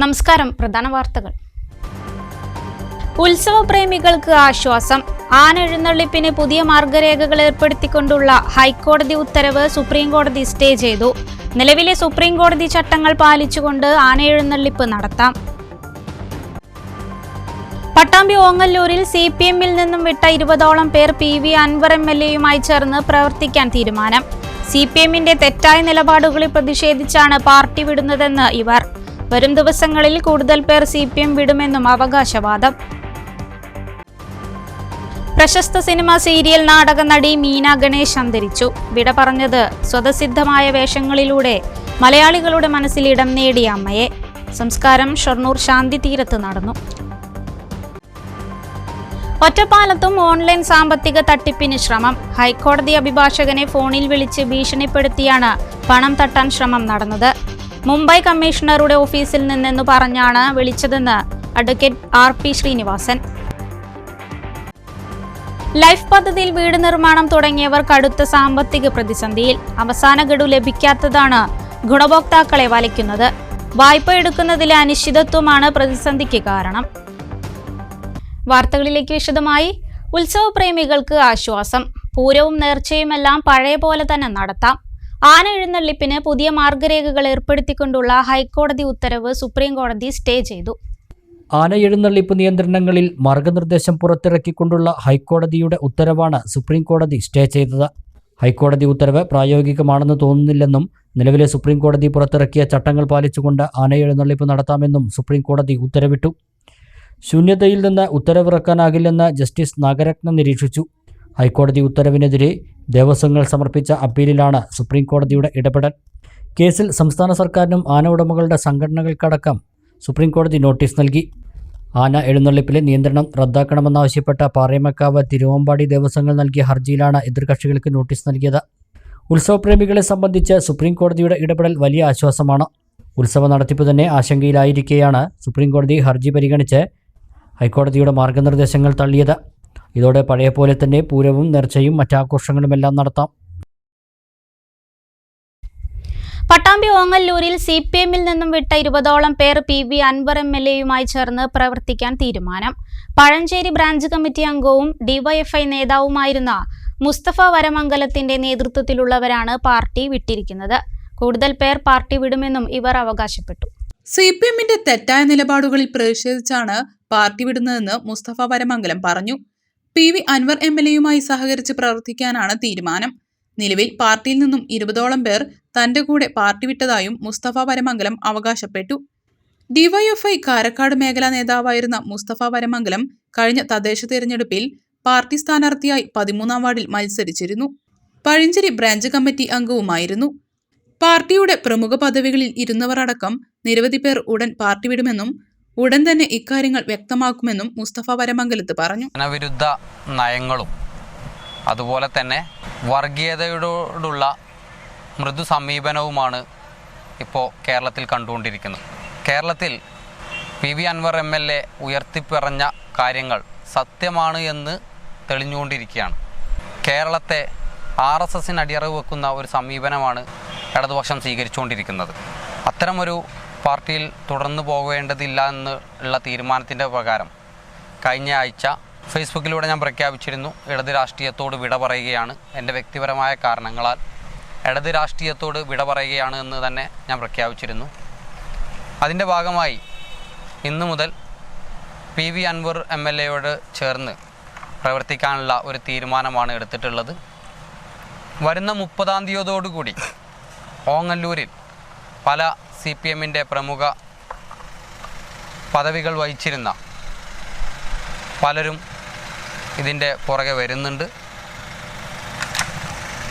നമസ്കാരം. പ്രധാന വാർത്തകൾ. ഉത്സവപ്രേമികൾക്ക് ആശ്വാസം. ആന എഴുന്നള്ളിപ്പിന് പുതിയ മാർഗരേഖകൾ ഏർപ്പെടുത്തിക്കൊണ്ടുള്ള ഹൈക്കോടതി ഉത്തരവ് സുപ്രീംകോടതി സ്റ്റേ ചെയ്തു. നിലവിലെ സുപ്രീംകോടതി ചട്ടങ്ങൾ പാലിച്ചുകൊണ്ട് ആന എഴുന്നള്ളിപ്പ് നടത്താം. പട്ടാമ്പി ഓങ്ങല്ലൂരിൽ CPM-ൽ നിന്നും വിട്ട 20ഓളം പേർ PV അൻവർ MLA-യുമായി ചേർന്ന് പ്രവർത്തിക്കാൻ തീരുമാനം. CPM-ന്റെ തെറ്റായ നിലപാടുകളിൽ പ്രതിഷേധിച്ചാണ് പാർട്ടി വിടുന്നതെന്ന് ഇവർ. വരും ദിവസങ്ങളിൽ കൂടുതൽ പേർ CPM വിടുമെന്നും അവകാശവാദം. പ്രശസ്ത സിനിമ സീരിയൽ നാടക നടി മീന ഗണേശ് അന്തരിച്ചു. വിട പറഞ്ഞത് സ്വതസിദ്ധമായ വേഷങ്ങളിലൂടെ മലയാളികളുടെ മനസ്സിൽ ഇടം നേടിയ അമ്മയെ. സംസ്കാരം ഷൊർണൂർ ശാന്തി തീരത്ത് നടന്നു. ഒറ്റപ്പാലത്തും ഓൺലൈൻ സാമ്പത്തിക തട്ടിപ്പിന് ശ്രമം. ഹൈക്കോടതി അഭിഭാഷകനെ ഫോണിൽ വിളിച്ച് ഭീഷണിപ്പെടുത്തിയാണ് പണം തട്ടാൻ ശ്രമം നടന്നത്. മുംബൈ കമ്മീഷണറുടെ ഓഫീസിൽ നിന്നെന്നു പറഞ്ഞാണ് വിളിച്ചതെന്ന് അഡ്വക്കേറ്റ് RP ശ്രീനിവാസൻ. ലൈഫ് പദ്ധതിയിൽ വീട് നിർമ്മാണം തുടങ്ങിയവർ കടുത്ത സാമ്പത്തിക പ്രതിസന്ധിയിൽ. അവസാന ഗഡു ലഭിക്കാത്തതാണ് ഗുണഭോക്താക്കളെ വലയ്ക്കുന്നത്. വായ്പ എടുക്കുന്നതിലെ അനിശ്ചിതത്വമാണ് പ്രതിസന്ധിക്ക് കാരണം. വാർത്തകളിലേക്ക് വിശദമായി. ഉത്സവപ്രേമികൾക്ക് ആശ്വാസം. പൂരവും നേർച്ചയുമെല്ലാം പഴയ പോലെ തന്നെ നടത്താം. ആന എഴുന്നള്ളിപ്പിന് പുതിയ മാർഗരേഖകൾ ഏർപ്പെടുത്തിക്കൊണ്ടുള്ള ഹൈക്കോടതി ഉത്തരവ് സുപ്രീംകോടതി സ്റ്റേ ചെയ്തു. ആന എഴുന്നള്ളിപ്പ് നിയന്ത്രണങ്ങളിൽ മാർഗനിർദ്ദേശം പുറത്തിറക്കിക്കൊണ്ടുള്ള ഹൈക്കോടതിയുടെ ഉത്തരവാണ് സുപ്രീംകോടതി സ്റ്റേ ചെയ്തത്. ഹൈക്കോടതി ഉത്തരവ് പ്രായോഗികമാണെന്ന് തോന്നുന്നില്ലെന്നും നിലവിലെ സുപ്രീംകോടതി പുറത്തിറക്കിയ ചട്ടങ്ങൾ പാലിച്ചുകൊണ്ട് ആന എഴുന്നള്ളിപ്പ് നടത്താമെന്നും സുപ്രീംകോടതി ഉത്തരവിട്ടു. ശൂന്യതയിൽ നിന്ന് ഉത്തരവിറക്കാനാകില്ലെന്ന് ജസ്റ്റിസ് നാഗരത്ന നിരീക്ഷിച്ചു. ഹൈക്കോടതി ഉത്തരവിനെതിരെ ദേവസ്വങ്ങൾ സമർപ്പിച്ച അപ്പീലിലാണ് സുപ്രീംകോടതിയുടെ ഇടപെടൽ. കേസിൽ സംസ്ഥാന സർക്കാരിനും ആന ഉടമകളുടെ സംഘടനകൾക്കടക്കം സുപ്രീംകോടതി നോട്ടീസ് നൽകി. ആന എഴുന്നള്ളിപ്പിലെ നിയന്ത്രണം റദ്ദാക്കണമെന്നാവശ്യപ്പെട്ട പാറേമക്കാവ്, തിരുവമ്പാടി ദേവസ്വങ്ങൾ നൽകിയ ഹർജിയിലാണ് എതിർകക്ഷികൾക്ക് നോട്ടീസ് നൽകിയത്. ഉത്സവപ്രേമികളെ സംബന്ധിച്ച് സുപ്രീംകോടതിയുടെ ഇടപെടൽ വലിയ ആശ്വാസമാണ്. ഉത്സവ നടത്തിപ്പ് തന്നെ ആശങ്കയിലായിരിക്കെയാണ് സുപ്രീംകോടതി ഹർജി പരിഗണിച്ച് ഹൈക്കോടതിയുടെ മാർഗനിർദ്ദേശങ്ങൾ തള്ളിയത്. ഇതോടെ പഴയ പോലെ തന്നെ പൂരവും നേർച്ചയും മറ്റാഘോഷങ്ങളുമെല്ലാം നടത്താം. പട്ടാമ്പി ഓങ്ങല്ലൂരിൽ CPM-ൽ നിന്നും വിട്ട 20ഓളം പേർ PV അൻവർ MLA-യുമായി ചേർന്ന് പ്രവർത്തിക്കാൻ തീരുമാനം. പഴഞ്ചേരി ബ്രാഞ്ച് കമ്മിറ്റി അംഗവും DYFI നേതാവുമായിരുന്ന മുസ്തഫ വരമംഗലത്തിന്റെ നേതൃത്വത്തിലുള്ളവരാണ് പാർട്ടി വിട്ടിരിക്കുന്നത്. കൂടുതൽ പേർ പാർട്ടി വിടുമെന്നും ഇവർ അവകാശപ്പെട്ടു. CPM-ന്റെ തെറ്റായ നിലപാടുകളിൽ പ്രതിഷേധിച്ചാണ് പാർട്ടി വിടുന്നതെന്ന് മുസ്തഫ വരമംഗലം പറഞ്ഞു. PV അൻവർ MLA-യുമായി സഹകരിച്ച് പ്രവർത്തിക്കാനാണ് തീരുമാനം. നിലവിൽ പാർട്ടിയിൽ നിന്നും 20ഓളം പേർ തന്റെ കൂടെ പാർട്ടി വിട്ടതായും മുസ്തഫ വരമംഗലം അവകാശപ്പെട്ടു. DYFI കാരക്കാട് മേഖലാ നേതാവായിരുന്ന മുസ്തഫ വരമംഗലം കഴിഞ്ഞ തദ്ദേശ തിരഞ്ഞെടുപ്പിൽ പാർട്ടി സ്ഥാനാർത്ഥിയായി 13-ാം വാർഡിൽ മത്സരിച്ചിരുന്നു. Pazhanchery branch committee അംഗവുമായിരുന്നു. പാർട്ടിയുടെ പ്രമുഖ പദവികളിൽ ഇരുന്നവർ അടക്കം നിരവധി പേർ ഉടൻ പാർട്ടി വിടുമെന്നും ഉടൻ തന്നെ ഇക്കാര്യങ്ങൾ വ്യക്തമാക്കുമെന്നും മുസ്തഫ വരമംഗലത്ത് പറഞ്ഞു. ജനവിരുദ്ധ നയങ്ങളും അതുപോലെ തന്നെ വർഗീയതയോടുള്ള മൃദു സമീപനവുമാണ് ഇപ്പോൾ കേരളത്തിൽ കണ്ടുകൊണ്ടിരിക്കുന്നത്. കേരളത്തിൽ PV അൻവർ MLA ഉയർത്തിപ്പറഞ്ഞ കാര്യങ്ങൾ സത്യമാണ് എന്ന് തെളിഞ്ഞുകൊണ്ടിരിക്കുകയാണ്. കേരളത്തെ RSSന് അടിയറവ് വെക്കുന്ന ഒരു സമീപനമാണ് ഇടതുപക്ഷം സ്വീകരിച്ചുകൊണ്ടിരിക്കുന്നത്. അത്തരമൊരു പാർട്ടിയിൽ തുടർന്നു പോകേണ്ടതില്ല എന്നുള്ള തീരുമാനത്തിൻ്റെ പ്രകാരം കഴിഞ്ഞ ആഴ്ച ഫേസ്ബുക്കിലൂടെ ഞാൻ പ്രഖ്യാപിച്ചിരുന്നു, ഇടത് രാഷ്ട്രീയത്തോട് വിട പറയുകയാണ്. എൻ്റെ വ്യക്തിപരമായ കാരണങ്ങളാൽ ഇടത് രാഷ്ട്രീയത്തോട് വിട പറയുകയാണ് എന്ന് തന്നെ ഞാൻ പ്രഖ്യാപിച്ചിരുന്നു. അതിൻ്റെ ഭാഗമായി ഇന്നു മുതൽ PV അൻവർ MLA-യോട് ചേർന്ന് പ്രവർത്തിക്കാനുള്ള ഒരു തീരുമാനമാണ് എടുത്തിട്ടുള്ളത്. വരുന്ന 30-ാം തീയതിയോടുകൂടി ഓങ്ങല്ലൂരിൽ പല CPM-ന്റെ പ്രമുഖ പദവികൾ വഹിച്ചിരുന്ന പലരും ഇതിൻ്റെ പുറകെ വരുന്നുണ്ട്.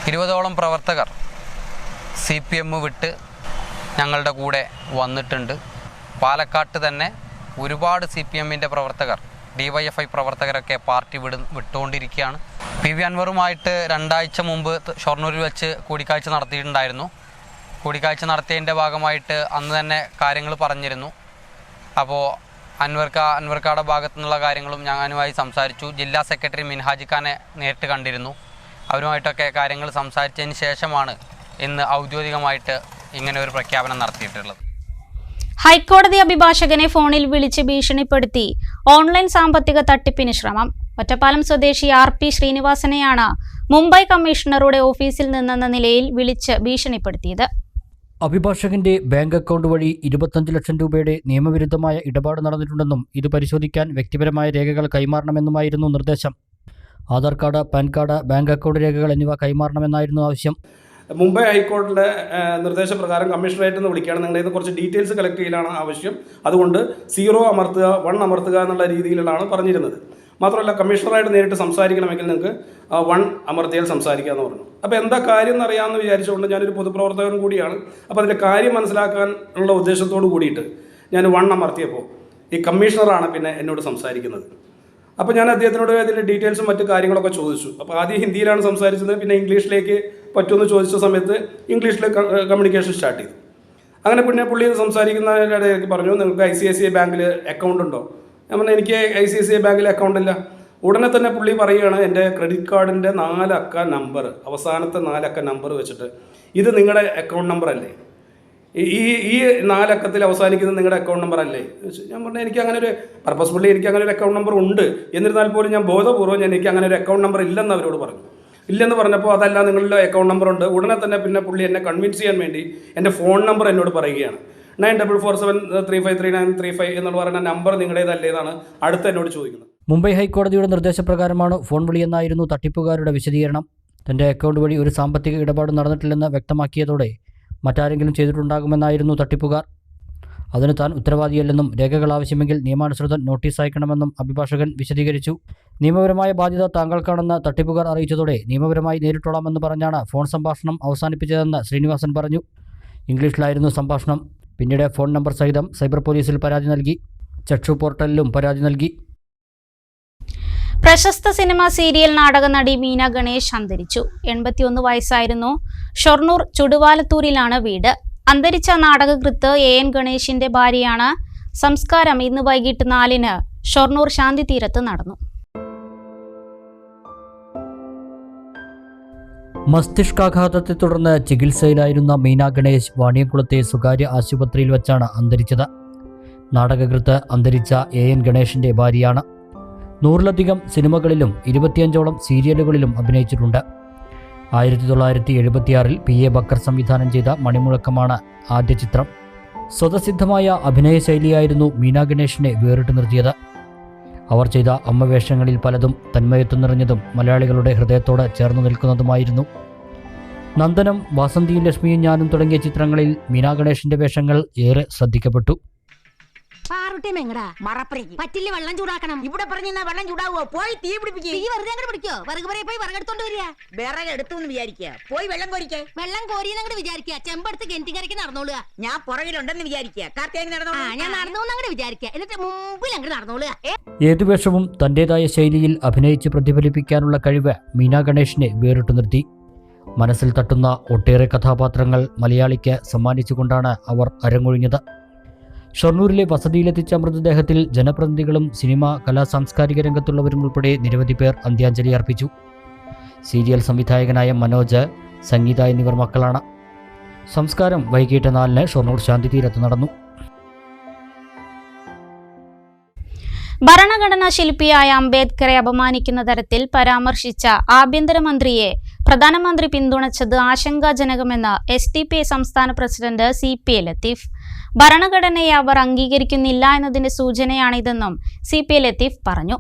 20ഓളം പ്രവർത്തകർ CPM വിട്ട് ഞങ്ങളുടെ കൂടെ വന്നിട്ടുണ്ട്. പാലക്കാട്ട് തന്നെ ഒരുപാട് CPM-ന്റെ പ്രവർത്തകർ, DYFI പ്രവർത്തകരൊക്കെ പാർട്ടി വിട്ടുകൊണ്ടിരിക്കുകയാണ്. PV അൻവറുമായിട്ട് 2 ആഴ്ച മുമ്പ് ഷൊർണൂരിൽ വെച്ച് കൂടിക്കാഴ്ച നടത്തിയിട്ടുണ്ടായിരുന്നു. കൂടിക്കാഴ്ച നടത്തിയതിൻ്റെ ഭാഗമായിട്ട് അന്ന് തന്നെ കാര്യങ്ങൾ പറഞ്ഞിരുന്നു. അപ്പോൾ അൻവർക്കാടെ ഭാഗത്തു നിന്നുള്ള കാര്യങ്ങളും ഞാനുമായി സംസാരിച്ചു. ജില്ലാ സെക്രട്ടറി മിൻഹാജി ഖാനെ നേരിട്ട് കണ്ടിരുന്നു. അവരുമായിട്ടൊക്കെ കാര്യങ്ങൾ സംസാരിച്ചതിന് ശേഷമാണ് ഇന്ന് ഔദ്യോഗികമായിട്ട് ഇങ്ങനെ ഒരു പ്രഖ്യാപനം നടത്തിയിട്ടുള്ളത്. ഹൈക്കോടതി അഭിഭാഷകനെ ഫോണിൽ വിളിച്ച് ഭീഷണിപ്പെടുത്തി ഓൺലൈൻ സാമ്പത്തിക തട്ടിപ്പിന് ശ്രമം. ഒറ്റപ്പാലം സ്വദേശി RP ശ്രീനിവാസനെയാണ് മുംബൈ കമ്മീഷണറുടെ ഓഫീസിൽ നിന്നെന്ന നിലയിൽ വിളിച്ച് ഭീഷണിപ്പെടുത്തിയത്. അഭിഭാഷകന്റെ ബാങ്ക് അക്കൗണ്ട് വഴി 25 ലക്ഷം രൂപയുടെ നിയമവിരുദ്ധമായ ഇടപാട് നടന്നിട്ടുണ്ടെന്നും ഇത് പരിശോധിക്കാൻ വ്യക്തിപരമായ രേഖകൾ കൈമാറണമെന്നുമായിരുന്നു നിർദ്ദേശം. Aadhaar card, pan card, bank account രേഖകൾ എന്നിവ കൈമാറണമെന്നായിരുന്നു ആവശ്യം. മുംബൈ ഹൈക്കോടതിയുടെ നിർദ്ദേശപ്രകാരം കമ്മീഷണറേറ്റിൽ നിന്ന് വിളിക്കുകയാണ്. നിങ്ങളുടെ ഇത് കുറച്ച് ഡീറ്റെയിൽസ് കളക്ട് ചെയ്യലാണ് ആവശ്യം. അതുകൊണ്ട് 0 അമർത്തുക, 1 അമർത്തുക എന്നുള്ള രീതിയിലാണ് പറഞ്ഞിരുന്നത്. മാത്രമല്ല, കമ്മീഷണറായിട്ട് നേരിട്ട് സംസാരിക്കണമെങ്കിൽ നിങ്ങൾക്ക് 1 അമർത്തിയാൽ സംസാരിക്കാമെന്ന് പറഞ്ഞു. അപ്പോൾ എന്താ കാര്യം എന്നറിയാമെന്ന് വിചാരിച്ചുകൊണ്ട് ഞാനൊരു പൊതുപ്രവർത്തകൻ കൂടിയാണ്. അപ്പോൾ അതിൻ്റെ കാര്യം മനസ്സിലാക്കാനുള്ള ഉദ്ദേശത്തോട് കൂടിയിട്ട് ഞാൻ 1 അമർത്തിയപ്പോൾ ഈ കമ്മീഷണറാണ് പിന്നെ എന്നോട് സംസാരിക്കുന്നത്. അപ്പോൾ ഞാൻ അദ്ദേഹത്തിനോട് അതിൻ്റെ ഡീറ്റെയിൽസും മറ്റു കാര്യങ്ങളൊക്കെ ചോദിച്ചു. അപ്പോൾ ആദ്യം ഹിന്ദിയിലാണ് സംസാരിച്ചത്, പിന്നെ ഇംഗ്ലീഷിലേക്ക് പറ്റുമെന്ന് ചോദിച്ച സമയത്ത് ഇംഗ്ലീഷിൽ കമ്മ്യൂണിക്കേഷൻ സ്റ്റാർട്ട് ചെയ്തു. അങ്ങനെ പിന്നെ പുള്ളി സംസാരിക്കുന്നതിനിടയ്ക്ക് പറഞ്ഞു, നിങ്ങൾക്ക് ICICI ബാങ്കിൽ അക്കൗണ്ട് ഉണ്ടോ? ഞാൻ പറഞ്ഞു, എനിക്ക് ICICI ബാങ്കിൽ അക്കൗണ്ട് ഇല്ല. ഉടനെ തന്നെ പുള്ളി പറയുകയാണ്, എൻ്റെ ക്രെഡിറ്റ് കാർഡിൻ്റെ 4 അക്ക നമ്പർ, അവസാനത്തെ 4 അക്ക നമ്പർ വെച്ചിട്ട് ഇത് നിങ്ങളുടെ അക്കൗണ്ട് നമ്പർ അല്ലേ? ഈ 4 അക്കത്തിൽ അവസാനിക്കുന്നത് നിങ്ങളുടെ അക്കൗണ്ട് നമ്പർ അല്ലേ? ഞാൻ പറഞ്ഞു, എനിക്ക് അങ്ങനെ ഒരു പർപ്പസ്ഫുള്ളി എനിക്ക് അങ്ങനെ ഒരു അക്കൗണ്ട് നമ്പർ ഉണ്ട്. എന്നിരുന്നാൽ പോലും ഞാൻ ബോധപൂർവ്വം എനിക്ക് അങ്ങനെ ഒരു അക്കൗണ്ട് നമ്പർ ഇല്ലെന്ന് അവരോട് പറഞ്ഞു. ഇല്ലെന്ന് പറഞ്ഞപ്പോൾ അതല്ല, നിങ്ങളുടെ അക്കൗണ്ട് നമ്പർ ഉണ്ട്. ഉടനെ തന്നെ പിന്നെ പുള്ളി എന്നെ കൺവിൻസ് ചെയ്യാൻ വേണ്ടി എൻ്റെ ഫോൺ നമ്പർ എന്നോട് പറയുകയാണ്. 9447353935 എന്നുള്ള പറയുന്ന നമ്പർ നിങ്ങളുടേതല്ലേന്നാണ് അടുത്ത് എന്നോട് ചോദിക്കുന്നത്. മുംബൈ ഹൈക്കോടതിയുടെ നിർദ്ദേശപ്രകാരമാണ് ഫോൺ വിളിയെന്നായിരുന്നു തട്ടിപ്പുകാരുടെ വിശദീകരണം. തൻ്റെ അക്കൗണ്ട് വഴി ഒരു സാമ്പത്തിക ഇടപാട് നടന്നിട്ടില്ലെന്ന് വ്യക്തമാക്കിയതോടെ മറ്റാരെങ്കിലും ചെയ്തിട്ടുണ്ടാകുമെന്നായിരുന്നു തട്ടിപ്പുകാർ. അതിന് താൻ ഉത്തരവാദിയല്ലെന്നും രേഖകൾ ആവശ്യമെങ്കിൽ നിയമാനുസൃതം നോട്ടീസ് അയക്കണമെന്നും അഭിഭാഷകൻ വിശദീകരിച്ചു. നിയമപരമായ ബാധ്യത താങ്കൾക്കാണെന്ന് തട്ടിപ്പുകാർ അറിയിച്ചതോടെ നിയമപരമായി നേരിട്ടോളാമെന്ന് പറഞ്ഞാണ് ഫോൺ സംഭാഷണം അവസാനിപ്പിച്ചതെന്ന് ശ്രീനിവാസൻ പറഞ്ഞു. ഇംഗ്ലീഷിലായിരുന്നു സംഭാഷണം. പിന്നീട് ഫോൺ നമ്പർ സഹിതം സൈബർ പോലീസിൽ പരാതി നൽകി. ചക്ഷു പോർട്ടലിലും പരാതി നൽകി. പ്രശസ്ത സിനിമ സീരിയൽ നാടക നടി മീന ഗണേഷ് അന്തരിച്ചു. 81 വയസ്സായിരുന്നു. ഷൊർണൂർ ചുടുവാലത്തൂരിലാണ് വീട്. അന്തരിച്ച നാടകകൃത്ത് AN ഗണേഷിന്റെ ഭാര്യയാണ്. സംസ്കാരം ഇന്ന് വൈകിട്ട് 4-ന് ഷൊർണൂർ ശാന്തി തീരത്ത് നടന്നു. മസ്തിഷ്കാഘാതത്തെ തുടർന്ന് ചികിത്സയിലായിരുന്ന മീന ഗണേഷ് വാണിയംകുളത്തെ സ്വകാര്യ ആശുപത്രിയിൽ വച്ചാണ് അന്തരിച്ചത്. നാടകകൃത്ത് അന്തരിച്ച AN ഗണേഷിന്റെ ഭാര്യയാണ്. 100-ലധികം സിനിമകളിലും 25ഓളം സീരിയലുകളിലും അഭിനയിച്ചിട്ടുണ്ട്. 1976-ൽ PA ബക്കർ സംവിധാനം ചെയ്ത മണിമുഴക്കമാണ് ആദ്യ ചിത്രം. സ്വതസിദ്ധമായ അഭിനയശൈലിയായിരുന്നു മീന ഗണേഷിനെ വേറിട്ട് നിർത്തിയത്. അവർ ചെയ്ത അമ്മവേഷങ്ങളിൽ പലതും തന്മയത്വം നിറഞ്ഞതും മലയാളികളുടെ ഹൃദയത്തോട് ചേർന്നു നിൽക്കുന്നതുമായിരുന്നു. നന്ദനം, വാസന്തിയും ലക്ഷ്മിയും ഞാനും തുടങ്ങിയ ചിത്രങ്ങളിൽ മീന ഗണേഷിന്റെ വേഷങ്ങൾ ഏറെ ശ്രദ്ധിക്കപ്പെട്ടു. പറ്റില്ല, വെള്ളം ചൂടാക്കണം. ഇവിടെ പറഞ്ഞാ വെള്ളം ചൂടാവോ? പോയി തീ പിടിപ്പിക്കോ. തീ വെറുതെ അങ്ങോട്ട് പിടിക്കോ? വിറക് പറയെ പോയി വിറകെടുത്തോണ്ട് വരിക. വിറക് എടുത്തു വിചാരിക്കുക. പോയി വെള്ളം കോരിക്കേ. വെള്ളം കോരിയെന്നങ്ങോട്ട് വിചാരിക്കുക. ചെമ്പെടുത്ത് കെന്റിക്കരയ്ക്ക് നടന്നോളുക. ഞാൻ പുറകിലുണ്ടെന്ന് വിചാരിക്കുക. കാർത്തിക് നടന്നോളൂ. ഞാൻ നടന്നു അങ്ങോട്ട് വിചാരിക്കുക. എന്നിട്ട് മുമ്പിൽ അങ്ങോട്ട് നടന്നോളുക. ഏതു വേഷവും തന്റേതായ ശൈലിയിൽ അഭിനയിച്ച് പ്രതിഫലിപ്പിക്കാനുള്ള കഴിവ് മീന ഗണേഷിനെ വേറിട്ടു നിർത്തി. മനസ്സിൽ തട്ടുന്ന ഒട്ടേറെ കഥാപാത്രങ്ങൾ മലയാളിക്ക് സമ്മാനിച്ചുകൊണ്ടാണ് അവർ അരങ്ങൊഴിഞ്ഞത്. ഷൊർണൂരിലെ വസതിയിലെത്തിച്ച മൃതദേഹത്തിൽ ജനപ്രതിനിധികളും സിനിമ, കലാ സാംസ്കാരിക രംഗത്തുള്ളവരും ഉൾപ്പെടെ നിരവധി പേർ അന്ത്യാഞ്ജലി അർപ്പിച്ചു. സീരിയൽ സംവിധായകനായ മനോജ്, സംഗീത എന്നിവർ മക്കളാണ്. സംസ്കാരം വൈകിട്ട് 4-ന് ഷൊർണൂർ ശാന്തി തീരത്ത് നടന്നു. ഭരണഘടനാ ശില്പിയായ അംബേദ്കറെ അപമാനിക്കുന്ന തരത്തിൽ പരാമർശിച്ച ആഭ്യന്തരമന്ത്രിയെ പ്രധാനമന്ത്രി പിന്തുണച്ചത് ആശങ്കാജനകമെന്ന് SDPI സംസ്ഥാന പ്രസിഡന്റ് CPA ലത്തീഫ്. ഭരണഘടനയെ അവർ അംഗീകരിക്കുന്നില്ല എന്നതിന്റെ സൂചനയാണിതെന്നും CPA ലത്തീഫ് പറഞ്ഞു.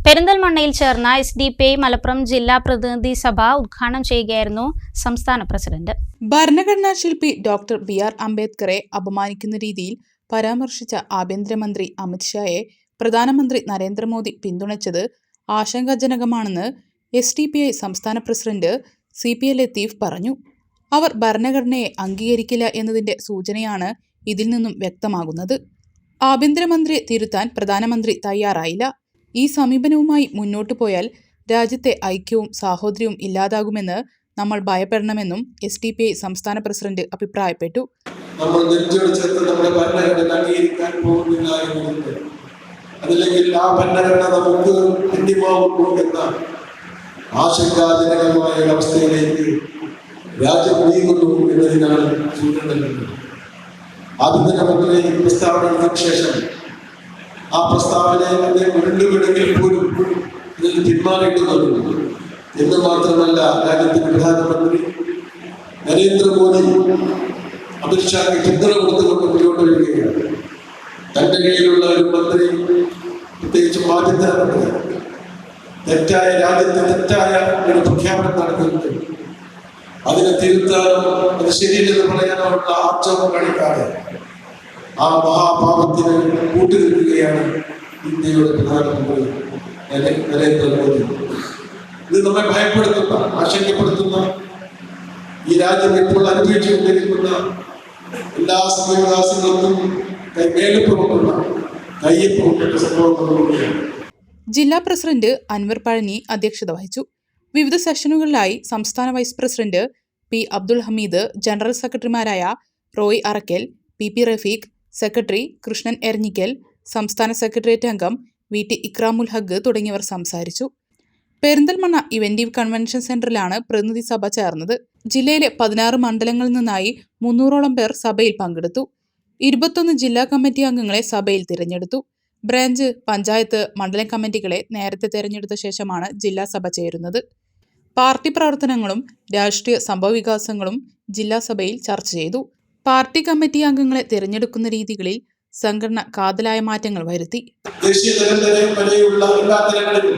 പെരിന്തൽമണ്ണയിൽ ചേർന്ന SDPI മലപ്പുറം ജില്ലാ പ്രതിനിധി സഭ ഉദ്ഘാടനം ചെയ്യുകയായിരുന്നു സംസ്ഥാന പ്രസിഡന്റ്. ഭരണഘടനാ ശില്പി ഡോക്ടർ BR അംബേദ്കറെ അപമാനിക്കുന്ന രീതിയിൽ പരാമർശിച്ച ആഭ്യന്തരമന്ത്രി അമിത്ഷായെ പ്രധാനമന്ത്രി നരേന്ദ്രമോദി പിന്തുണച്ചത് ആശങ്കാജനകമാണെന്ന് SDPI സംസ്ഥാന പ്രസിഡന്റ് CPA ലത്തീഫ് പറഞ്ഞു. അവർ ഭരണഘടനയെ അംഗീകരിക്കില്ല എന്നതിന്റെ സൂചനയാണ് ഇതിൽ നിന്നും വ്യക്തമാകുന്നത്. ആഭ്യന്തരമന്ത്രിയെ തിരുത്താൻ പ്രധാനമന്ത്രി തയ്യാറായില്ല. ഈ സമീപനവുമായി മുന്നോട്ടു പോയാൽ രാജ്യത്തെ ഐക്യവും സാഹോദര്യവും ഇല്ലാതാകുമെന്ന് നമ്മൾ ഭയപ്പെടണമെന്നും SDPI സംസ്ഥാന പ്രസിഡന്റ് അഭിപ്രായപ്പെട്ടു. അതല്ലെങ്കിൽ ആ ഭരണഘടന നമുക്ക് അന്യമാകുന്നു എന്ന ആശങ്കാജനകമായ അവസ്ഥയിലേക്ക് രാജ്യം നീങ്ങുന്നു എന്നതിനാണ് സൂചന നൽകുന്നത്. ആഭ്യന്തരമന്ത്രി പ്രസ്താവന നടത്തിയ ശേഷം ആ പ്രസ്താവനയെ ഉരുണ്ടുവിടുമെങ്കിൽ പോലും ഇതിൽ പിന്മാറിയിട്ടുള്ളതുണ്ട്. എന്ന് മാത്രമല്ല, രാജ്യത്തിന്റെ പ്രധാനമന്ത്രി നരേന്ദ്രമോദി അമിത്ഷാക്ക് പിന്തുണ കൊടുത്തുകൊണ്ട് മുന്നോട്ട് വരികയാണ്. തന്റെ കീഴിലുള്ള ഒരു മന്ത്രി, പ്രത്യേകിച്ച് ആഭ്യന്തര മന്ത്രി, രാജ്യത്തെ തെറ്റായ ഒരു പ്രഖ്യാപനം നടത്തിയിട്ടുണ്ട്. അതിനെ തിരുത്താനോ അത് ശരിയില്ലെന്ന് പറയാനുള്ള ആക്ഷേപം കാണിക്കാതെ ആ മഹാപാപത്തിന് കൂട്ടുനിൽക്കുകയാണ് ഇന്ത്യയുടെ പ്രധാനമന്ത്രി നരേന്ദ്രമോദി. ഇത് നമ്മെ ഭയപ്പെടുത്തുന്ന, ആശങ്കപ്പെടുത്തുന്ന, ഈ രാജ്യം ഇപ്പോൾ അനുഭവിച്ചുകൊണ്ടിരിക്കുന്ന എല്ലാ സമയവികാസങ്ങൾക്കും മേലുപ്പുറത്തുള്ള കയ്യൊപ്പുള്ള സംഭവങ്ങളുണ്ട്. ജില്ലാ പ്രസിഡന്റ് അൻവർ പഴനി അധ്യക്ഷത വഹിച്ചു. വിവിധ സെഷനുകളിലായി സംസ്ഥാന vice president P Abdul Hameed, general സെക്രട്ടറിമാരായ റോയ് അറക്കൽ, പി റഫീഖ്, സെക്രട്ടറി കൃഷ്ണൻ എരഞ്ഞിക്കൽ, സംസ്ഥാന സെക്രട്ടേറിയറ്റ് അംഗം VT ഇക്രാമുൽ ഹഗ് തുടങ്ങിയവർ സംസാരിച്ചു. പെരിന്തൽമണ്ണ ഇവന്റീവ് കൺവെൻഷൻ സെന്ററിലാണ് പ്രതിനിധി സഭ ചേർന്നത്. ജില്ലയിലെ 16 മണ്ഡലങ്ങളിൽ നിന്നായി 300ഓളം പേർ സഭയിൽ പങ്കെടുത്തു. 21 ജില്ലാ കമ്മിറ്റി അംഗങ്ങളെ സഭയിൽ തിരഞ്ഞെടുത്തു. ബ്രാഞ്ച്, പഞ്ചായത്ത്, മണ്ഡലം കമ്മിറ്റികളെ നേരത്തെ തെരഞ്ഞെടുത്ത ശേഷമാണ് ജില്ലാ സഭ ചേരുന്നത്. പാർട്ടി പ്രവർത്തനങ്ങളും രാഷ്ട്രീയ സംഭവവികാസങ്ങളും ജില്ലാ സഭയിൽ ചർച്ച ചെയ്തു. പാർട്ടി കമ്മിറ്റി അംഗങ്ങളെ തിരഞ്ഞെടുക്കുന്ന രീതികളിൽ സംഘടന കാതലായ മാറ്റങ്ങൾ വരുത്തി. ദേശീയ തലം വരെയുള്ള എല്ലാ തലങ്ങളിലും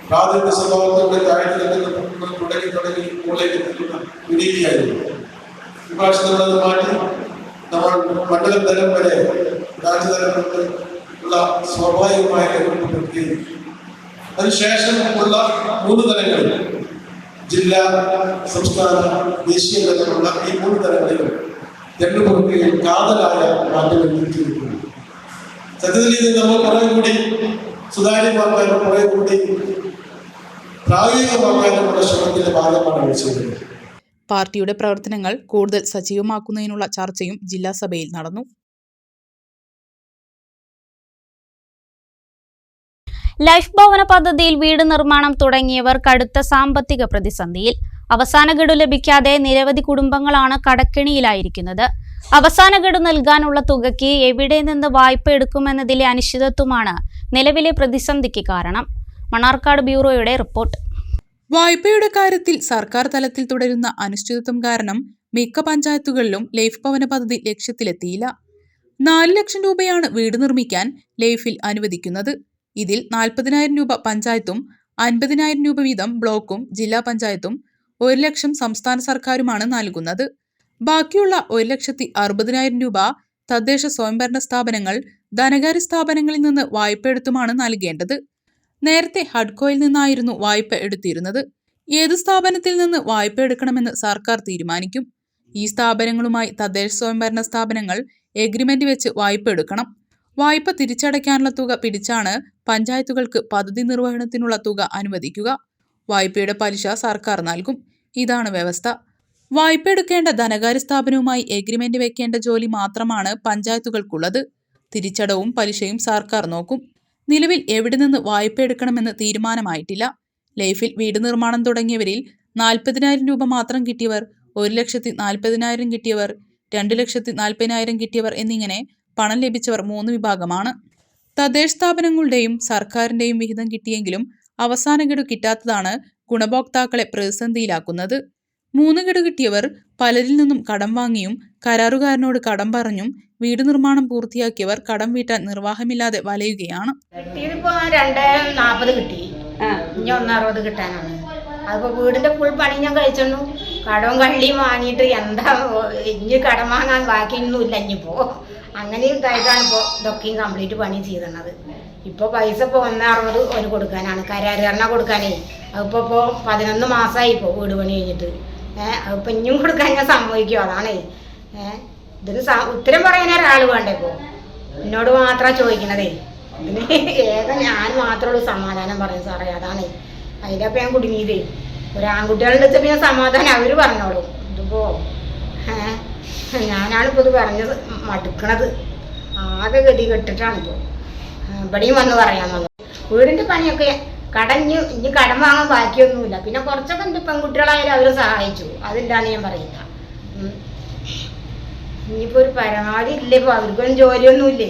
പ്രാഥമിക സ്വഭാവത്തോടെ തുടങ്ങി മൂലയിലെത്തുന്ന രീതിയായിരുന്നു. വിഭാഷണങ്ങളത് മാറ്റി നമ്മൾ മണ്ഡലം തലം വരെ രാജ്യതലം ഉള്ള സ്വാഭാവികമായ പ്രക്രിയ. അതിനുശേഷം ഉള്ള 3 തലങ്ങളിൽ ജില്ലാ, സംസ്ഥാന, ദേശീയ തലമുള്ള ഈ 3 തലങ്ങളിലും തെരഞ്ഞെടുപ്പ് കാതലായ മാറ്റങ്ങൾ വരുത്തിയിരിക്കുന്നു. സത്യത്തിൽ ഇത് നമ്മൾ കുറെ കൂടി സുതാര്യമാക്കാനും കുറെ കൂടി പ്രായോഗികമാക്കാനുമുള്ള ശ്രമത്തിന്റെ ഭാഗമാണ് ചെയ്തത്. പാർട്ടിയുടെ പ്രവർത്തനങ്ങൾ കൂടുതൽ സജീവമാക്കുന്നതിനുള്ള ചർച്ചയും ജില്ലാ സഭയിൽ നടന്നു. ലൈഫ് ഭവന പദ്ധതിയിൽ വീട് നിർമ്മാണം തുടങ്ങിയവർ കടുത്ത സാമ്പത്തിക പ്രതിസന്ധിയിൽ. അവസാന ഗഡു ലഭിക്കാതെ നിരവധി കുടുംബങ്ങളാണ് കടക്കെണിയിലായിരിക്കുന്നത്. അവസാന ഗഡു നൽകാനുള്ള തുകയ്ക്ക് എവിടെ നിന്ന് വായ്പ എടുക്കുമെന്നതിലെ അനിശ്ചിതത്വമാണ് നിലവിലെ പ്രതിസന്ധിക്ക് കാരണം. മണ്ണാർക്കാട് ബ്യൂറോയുടെ റിപ്പോർട്ട്. വായ്പയുടെ കാര്യത്തിൽ സർക്കാർ തലത്തിൽ തുടരുന്ന അനിശ്ചിതത്വം കാരണം മിക്ക പഞ്ചായത്തുകളിലും ലൈഫ് ഭവന പദ്ധതി ലക്ഷ്യത്തിലെത്തിയില്ല. 4 ലക്ഷം രൂപയാണ് വീട് നിർമ്മിക്കാൻ ലൈഫിൽ അനുവദിക്കുന്നത്. ഇതിൽ 40,000 രൂപ പഞ്ചായത്തും 50,000 രൂപ വീതം ബ്ലോക്കും ജില്ലാ പഞ്ചായത്തും 1 ലക്ഷം സംസ്ഥാന സർക്കാരുമാണ് നൽകുന്നത്. ബാക്കിയുള്ള 1,60,000 രൂപ തദ്ദേശ സ്വയംഭരണ സ്ഥാപനങ്ങൾ, ധനകാര്യ സ്ഥാപനങ്ങളിൽ നിന്ന് വായ്പ എടുത്തുമാണ് നൽകേണ്ടത്. നേരത്തെ ഹഡ്കോയിൽ നിന്നായിരുന്നു വായ്പ എടുത്തിരുന്നത്. ഏത് സ്ഥാപനത്തിൽ നിന്ന് വായ്പ എടുക്കണമെന്ന് സർക്കാർ തീരുമാനിക്കും. ഈ സ്ഥാപനങ്ങളുമായി തദ്ദേശ സ്വയംഭരണ സ്ഥാപനങ്ങൾ എഗ്രിമെന്റ് വെച്ച് വായ്പ എടുക്കണം. വായ്പ തിരിച്ചടയ്ക്കാനുള്ള തുക പിടിച്ചാണ് പഞ്ചായത്തുകൾക്ക് പദ്ധതി നിർവഹണത്തിനുള്ള തുക അനുവദിക്കുക. വായ്പയുടെ പലിശ സർക്കാർ നൽകും. ഇതാണ് വ്യവസ്ഥ. വായ്പ എടുക്കേണ്ട ധനകാര്യ സ്ഥാപനവുമായി എഗ്രിമെന്റ് വെക്കേണ്ട ജോലി മാത്രമാണ് പഞ്ചായത്തുകൾക്കുള്ളത്. തിരിച്ചടവും പലിശയും സർക്കാർ നോക്കും. നിലവിൽ എവിടെ നിന്ന് വായ്പ എടുക്കണമെന്ന് തീരുമാനമായിട്ടില്ല. ലൈഫിൽ വീട് നിർമ്മാണം തുടങ്ങിയവരിൽ 40,000 രൂപ മാത്രം കിട്ടിയവർ, 1,40,000 കിട്ടിയവർ, 2,40,000 കിട്ടിയവർ എന്നിങ്ങനെ പണം ലഭിച്ചവർ 3 വിഭാഗമാണ്. തദ്ദേശ സ്ഥാപനങ്ങളുടെയും സർക്കാരിന്റെയും വിഹിതം കിട്ടിയെങ്കിലും അവസാന ഗഡു കിട്ടാത്തതാണ് ഗുണഭോക്താക്കളെ പ്രതിസന്ധിയിലാക്കുന്നത്. 3 ഗഡു കിട്ടിയവർ പലരിൽ നിന്നും കടം വാങ്ങിയും കരാറുകാരനോട് കടം പറഞ്ഞും വീട് നിർമ്മാണം പൂർത്തിയാക്കിയവർ കടം വീട്ടാൻ നിർവാഹമില്ലാതെ വലയുകയാണ്. കിട്ടിയതിപ്പോ 240 കിട്ടി, ഇനി 160 കിട്ടാനാണ്. അതിപ്പോ വീടിന്റെ ഫുൾ പണി ഞാൻ കഴിച്ചു. കടവും കള്ളിയും വാങ്ങിയിട്ട് എന്താ ഇനി കടം വാങ്ങാൻ ബാക്കിയൊന്നുമില്ല. ഇനിയിപ്പോ അങ്ങനെയും ഇതായിട്ടാണ് ഇപ്പോൾ ഇതൊക്കെയും കംപ്ലീറ്റ് പണി ചെയ്തത്. ഇപ്പോൾ പൈസ ഇപ്പോൾ 160 ഓന് കൊടുക്കാനാണ്, കരാറുകാരനാ കൊടുക്കാനേ. അതിപ്പോൾ 11 മാസമായി ഇപ്പോൾ വീട് പണി കഴിഞ്ഞിട്ട്. അതിപ്പോൾ ഇനിയും കൊടുക്കാൻ ഞാൻ സമ്മതിക്കും. അതാണേ ഇതിന് ഉത്തരം പറയാൻ ഒരാൾ വേണ്ടേ. ഇപ്പോൾ എന്നോട് മാത്രമാണ് ചോദിക്കണതേ. ഇതിന് ഞാൻ മാത്രമേ ഉള്ളൂ സമാധാനം പറയും സാറേ. അതാണ് അതിൻ്റെ അപ്പം ഞാൻ കുടുങ്ങിയതേ. ഒരു ആൺകുട്ടികളുടെ അടുത്ത് ഞാൻ സമാധാനം അവർ പറഞ്ഞോളൂ. ഇതിപ്പോൾ ഞാനാണിപ്പോൾ ഇത് പറഞ്ഞത് മടുക്കണത്. ആകെ ഗതി കെട്ടിട്ടാണിപ്പോൾ ഇവിടെയും വന്ന് പറയാമെന്നുള്ളത്. വീടിൻ്റെ പണിയൊക്കെ ഇനി കടം വാങ്ങാൻ ബാക്കിയൊന്നുമില്ല. പിന്നെ കുറച്ചൊക്കെ എൻ്റെ പെൺകുട്ടികളായാലും അവർ സഹായിച്ചു, അതില്ലാന്ന് ഞാൻ പറയില്ല. ഇനിയിപ്പോ ഒരു പരമാവധി ഇല്ലേ, ഇപ്പൊ അവർക്കൊന്നും ജോലിയൊന്നുമില്ലേ.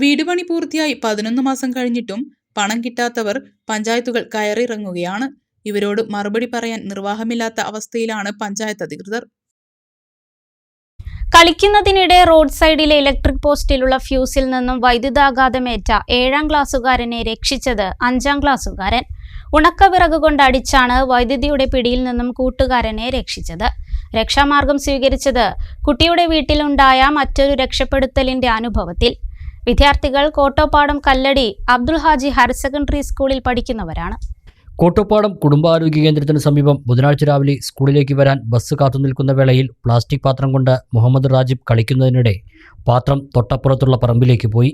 വീട് പണി പൂർത്തിയായി 11 മാസം കഴിഞ്ഞിട്ടും പണം കിട്ടാത്തവർ പഞ്ചായത്തുകൾ കയറിയിറങ്ങുകയാണ്. ഇവരോട് മറുപടി പറയാൻ നിർവാഹമില്ലാത്ത അവസ്ഥയിലാണ് പഞ്ചായത്ത് അധികൃതർ. കളിക്കുന്നതിനിടെ റോഡ് സൈഡിലെ ഇലക്ട്രിക് പോസ്റ്റിലുള്ള ഫ്യൂസിൽ നിന്നും വൈദ്യുതാഘാതമേറ്റ 7ാം ക്ലാസ്സുകാരനെ രക്ഷിച്ചത് 5ാം ക്ലാസ്സുകാരൻ. ഉണക്കവിറക് കൊണ്ട് അടിച്ചാണ് വൈദ്യുതിയുടെ പിടിയിൽ നിന്നും കൂട്ടുകാരനെ രക്ഷിച്ചത്. രക്ഷാമാർഗം സ്വീകരിച്ചത് കുട്ടിയുടെ വീട്ടിലുണ്ടായ മറ്റൊരു രക്ഷപ്പെടുത്തലിന്റെ അനുഭവത്തിൽ. വിദ്യാർത്ഥികൾ കോട്ടോപ്പാടം കല്ലടി അബ്ദുൽ ഹാജി ഹയർ സെക്കൻഡറി സ്കൂളിൽ പഠിക്കുന്നവരാണ്. കോട്ടോപ്പാടം കുടുംബാരോഗ്യ കേന്ദ്രത്തിന് സമീപം ബുധനാഴ്ച രാവിലെ സ്കൂളിലേക്ക് വരാൻ ബസ് കാത്തുനിൽക്കുന്ന വേളയിൽ പ്ലാസ്റ്റിക് പാത്രം കൊണ്ട് മുഹമ്മദ് റാജിബ് കളിക്കുന്നതിനിടെ പാത്രം തൊട്ടപ്പുറത്തുള്ള പറമ്പിലേക്ക് പോയി.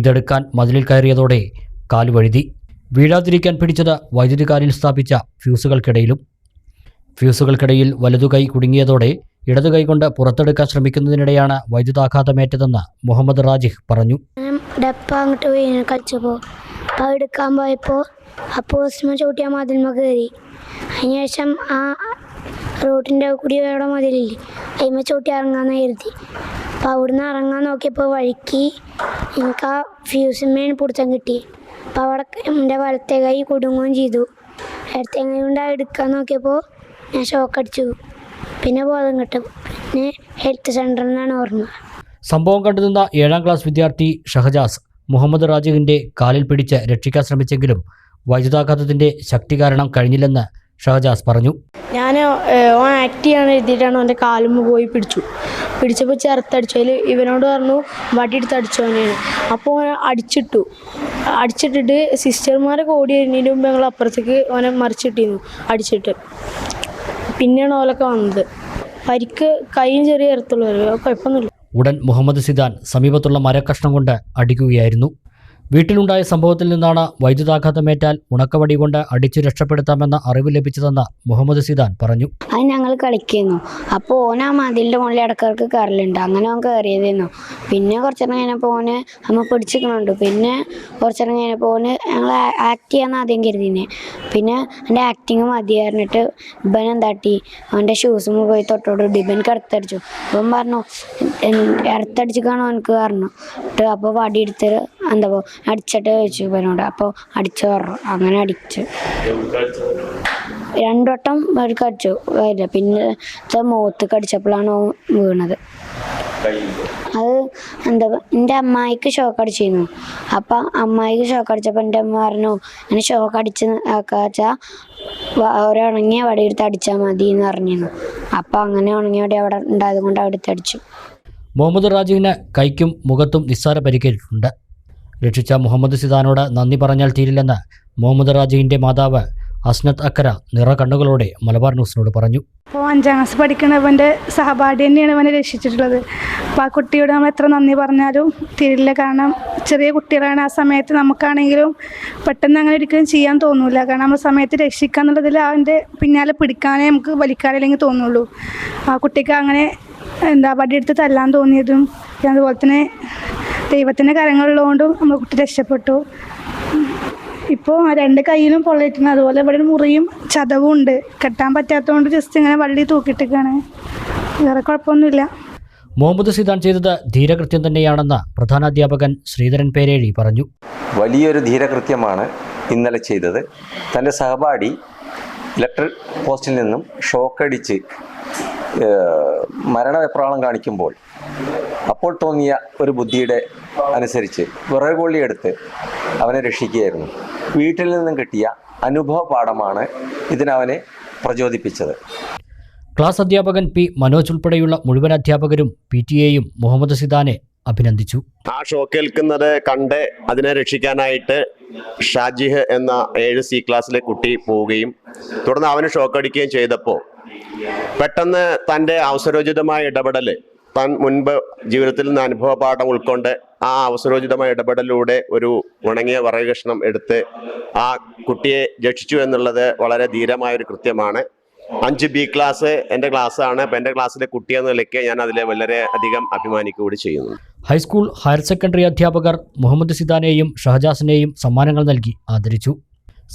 ഇതെടുക്കാൻ മതിലിൽ കയറിയതോടെ കാല് വഴുതി. വീഴാതിരിക്കാൻ പിടിച്ചത് വൈദ്യുതി കാലിൽ സ്ഥാപിച്ച ഫ്യൂസുകൾക്കിടയിൽ വലതുകൈ കുടുങ്ങിയതോടെ ഇടതുകൈ കൊണ്ട് പുറത്തെടുക്കാൻ ശ്രമിക്കുന്നതിനിടെയാണ് വൈദ്യുതാഘാതമേറ്റതെന്ന് മുഹമ്മദ് റാജിഹ് പറഞ്ഞു. ഡപ്പ അങ്ങോട്ട് പോയി കളിച്ചപ്പോൾ അപ്പോൾ എടുക്കാൻ പോയപ്പോൾ ആ പോസ്റ്റുമ ചവിട്ടിയാൽ മതിൽമ കയറി. അതിനുശേഷം ആ റോഡിൻ്റെ കുടിയുടെ മതിലില്ലേ അതിന്മേൽ ചവിട്ടി ഇറങ്ങാമെന്ന് കരുതി. അപ്പോൾ അവിടുന്ന് ഇറങ്ങാൻ നോക്കിയപ്പോൾ വഴിക്ക് എനിക്ക് ആ ഫ്യൂസിന്മേൽ പിടുത്തം കിട്ടി. അപ്പോൾ അവിടെ എൻ്റെ വലത്തെ കൈ കുടുങ്ങുകയും ചെയ്തു. ഇടത്തെ കൈ കൊണ്ട് എടുക്കാൻ നോക്കിയപ്പോൾ ഞാൻ ഷോക്ക് അടിച്ചു. പിന്നെ ബോധം കിട്ടും. പിന്നെ ഹെൽത്ത് സെൻ്ററിൽ നിന്നാണ് ഓർമ്മ. സംഭവം കണ്ടുനിന്ന 7ാം ക്ലാസ് വിദ്യാർത്ഥി ഷഹജാസ് മുഹമ്മദ് റാജിഹിന്റെ കാലിൽ പിടിച്ച് രക്ഷിക്കാൻ ശ്രമിച്ചെങ്കിലും വൈദ്യുതാഘാതത്തിന്റെ ശക്തി കാരണം കഴിഞ്ഞില്ലെന്ന് ഷഹജാസ് പറഞ്ഞു. ഞാൻ ഓൻ ആക്ട് ചെയ്യാൻ എഴുതിയിട്ടാണ് അവൻ്റെ കാലുമ്മ പോയി പിടിച്ചപ്പോൾ ചേർത്തടിച്ചു. അതിൽ ഇവനോട് പറഞ്ഞു വടിയെടുത്ത് അടിച്ചു അവനെയാണ്. അപ്പോൾ ഓനെ അടിച്ചിട്ടിട്ട് സിസ്റ്റർമാരൊക്കെ ഓടി വരുന്നതിന് മുമ്പ് ഞങ്ങൾ അപ്പുറത്തേക്ക് ഓനെ മറിച്ചിട്ടിരുന്നു അടിച്ചിട്ട്. പിന്നെയാണ് ഓലൊക്കെ വന്നത്. പരിക്ക് കൈയും ചെറിയ ഇറത്തുള്ളൂ, കുഴപ്പമൊന്നുമില്ല. ഉടൻ മുഹമ്മദ് സിദാൻ സമീപത്തുള്ള മരക്കഷ്ണം കൊണ്ട് അടിക്കുകയായിരുന്നു. വീട്ടിലുണ്ടായ സംഭവത്തിൽ നിന്നാണ് വൈദ്യുതാഘാതമേറ്റാൽ ഉണക്കവടി കൊണ്ട് അടിച്ചു രക്ഷപ്പെടുത്താമെന്ന അറിവ് ലഭിച്ചതെന്ന് മുഹമ്മദ് സിദാൻ പറഞ്ഞു. അത് ഞങ്ങൾ കളിക്കുന്നു. അപ്പോൾ ഓന ആ മതിലിൻ്റെ മുകളിൽ ഇടക്കിടക്ക് കയറലുണ്ട്. അങ്ങനെ ഓൻ കയറിയതായിരുന്നു. പിന്നെ കുറച്ചേരം കഴിഞ്ഞപ്പോൾ ഓന് നമ്മൾ പിടിച്ചിരിക്കണുണ്ട്. പിന്നെ കുറച്ചേരം കഴിഞ്ഞപ്പോൾ ഓന് ഞങ്ങൾ ആക്ട് ചെയ്യാമെന്ന് ആദ്യം കരുതിനെ. പിന്നെ എൻ്റെ ആക്ടിങ് മതി പറഞ്ഞിട്ട് ഇബൻ എന്താട്ടി അവൻ്റെ ഷൂസും പോയി തൊട്ടോട്ട് ഇബൻ കറുത്തടിച്ചു. ഇവൻ പറഞ്ഞു ഇറത്തടിച്ചിക്കാണോ എനിക്ക് പറഞ്ഞു. അപ്പോൾ വടി എടുത്തിട്ട് എന്താ അടിച്ചിട്ട് ചോദിച്ചു ഇവനോട്. അപ്പോൾ അടിച്ചു പറഞ്ഞു. അങ്ങനെ അടിച്ചു 2 വട്ടം അവർക്ക് അടിച്ചു. പിന്നെ മുഖത്ത് കടിച്ചപ്പോഴാണ് വീണത്. അത് എന്താ എൻ്റെ അമ്മായിക്ക് ഷോക്ക് അടിച്ചിരുന്നു. അപ്പം അമ്മായിക്ക് ഷോക്ക് അടിച്ചപ്പോൾ എൻ്റെ അമ്മ പറഞ്ഞു അങ്ങനെ ഷോക്ക് അടിച്ച് വെച്ചാൽ ഉണങ്ങിയ വടി എടുത്ത് അടിച്ചാൽ മതി എന്ന് പറഞ്ഞിരുന്നു. അപ്പം അങ്ങനെ ഉണങ്ങിയ വടി അവിടെ ഉണ്ടായത് കൊണ്ട് അവിടെ അടിച്ചു. മുഹമ്മദ് റാജിഹിന് കൈക്കും മുഖത്തും നിസ്സാര പരിക്കേറ്റിട്ടുണ്ട്. രക്ഷിച്ച മുഹമ്മദ് സിദാനോട് നന്ദി പറഞ്ഞാൽ തീരില്ലെന്ന് മുഹമ്മദ് റാജിഹിന്റെ മാതാവ് അസ്നത്ത് അക്കര നിറ കണ്ണുകളോടെ മലബാർ ന്യൂസിനോട് പറഞ്ഞു. അപ്പോൾ 5ാം ക്ലാസ് പഠിക്കുന്നവൻ്റെ സഹപാഠി തന്നെയാണ് അവനെ രക്ഷിച്ചിട്ടുള്ളത്. അപ്പോൾ ആ കുട്ടിയോട് നമ്മൾ എത്ര നന്ദി പറഞ്ഞാലും തീരില്ല. കാരണം ചെറിയ കുട്ടികളാണ്. ആ സമയത്ത് നമുക്കാണെങ്കിലും പെട്ടെന്ന് അങ്ങനെ ഒരിക്കലും ചെയ്യാൻ തോന്നില്ല. കാരണം നമ്മൾ സമയത്ത് രക്ഷിക്കുക എന്നുള്ളതിൽ അവൻ്റെ പിന്നാലെ പിടിക്കാനേ നമുക്ക് വലിക്കാനില്ലെങ്കിൽ തോന്നുള്ളൂ. ആ കുട്ടിക്ക് അങ്ങനെ വടിയെടുത്ത് തല്ലാൻ തോന്നിയതും അതുപോലെ തന്നെ ദൈവത്തിൻ്റെ കരങ്ങളുള്ളതുകൊണ്ടും നമ്മൾ കുട്ടി രക്ഷപ്പെട്ടു. ഇപ്പോൾ 2 കൈയിലും പൊള്ളയിട്ടുണ്ട്. അതുപോലെ ഇവിടെ മുറിയും ചതവും ഉണ്ട്. കെട്ടാൻ പറ്റാത്തതുകൊണ്ട് ജസ്റ്റ് ഇങ്ങനെ വള്ളി തൂക്കിയിട്ടേക്കാണ്. വേറെ കുഴപ്പമൊന്നുമില്ല. മുഹമ്മദ് സിദാൻ ചെയ്തത് ധീരകൃത്യം തന്നെയാണെന്ന് പ്രധാനാധ്യാപകൻ ശ്രീധരൻ പേരേഴി പറഞ്ഞു. വലിയൊരു ധീരകൃത്യമാണ് ഇന്നലെ ചെയ്തത്. തൻ്റെ സഹപാഠി ഇലക്ട്രിക് പോസ്റ്റിൽ നിന്നും ഷോക്കടിച്ച് മരണവെപ്രാളം കാണിക്കുമ്പോൾ അപ്പോൾ തോന്നിയ ഒരു ബുദ്ധിയുടെ അനുസരിച്ച് വിറകൊള്ളിയെടുത്ത് അവനെ രക്ഷിക്കുകയായിരുന്നു. വീട്ടിൽ നിന്നും കിട്ടിയ അനുഭവ പാഠമാണ് ഇതിനവനെ പ്രചോദിപ്പിച്ചത്. ക്ലാസ് അധ്യാപകൻ പി മനോജ് ഉൾപ്പെടെയുള്ള മുഴുവൻ അധ്യാപകരും PTA-യും മുഹമ്മദ് സിദാനെ അഭിനന്ദിച്ചു. ആ ഷോക്കേൽക്കുന്നത് കണ്ട് അതിനെ രക്ഷിക്കാനായിട്ട് ഷാജിഹ് എന്ന 7C ക്ലാസ്സിലെ കുട്ടി പോവുകയും തുടർന്ന് അവന് ഷോക്കടിക്കുകയും ചെയ്തപ്പോൾ പെട്ടെന്ന് തൻ്റെ അവസരോചിതമായ ഇടപെടൽ താൻ മുൻപ് ജീവിതത്തിൽ നിന്ന് അനുഭവ പാഠം ഉൾക്കൊണ്ട് ആ അവസരോചിതമായ ഇടപെടലിലൂടെ ഒരു ഉണങ്ങിയ വിറക് കഷ്ണം എടുത്ത് ആ കുട്ടിയെ രക്ഷിച്ചു എന്നുള്ളത് വളരെ ധീരമായൊരു കൃത്യമാണ്. 5B ക്ലാസ് എൻ്റെ ക്ലാസ്സാണ്. അപ്പം എൻ്റെ ക്ലാസ്സിലെ കുട്ടിയെന്ന നിലയ്ക്ക് ഞാൻ അതിലെ വളരെ അധികം അഭിമാനിക്കുകകൂടി ചെയ്യുന്നു. ഹൈസ്കൂൾ ഹയർ സെക്കൻഡറി അധ്യാപകർ മുഹമ്മദ് സിദാനെയും ഷഹജാസിനെയും സമ്മാനങ്ങൾ നൽകി ആദരിച്ചു.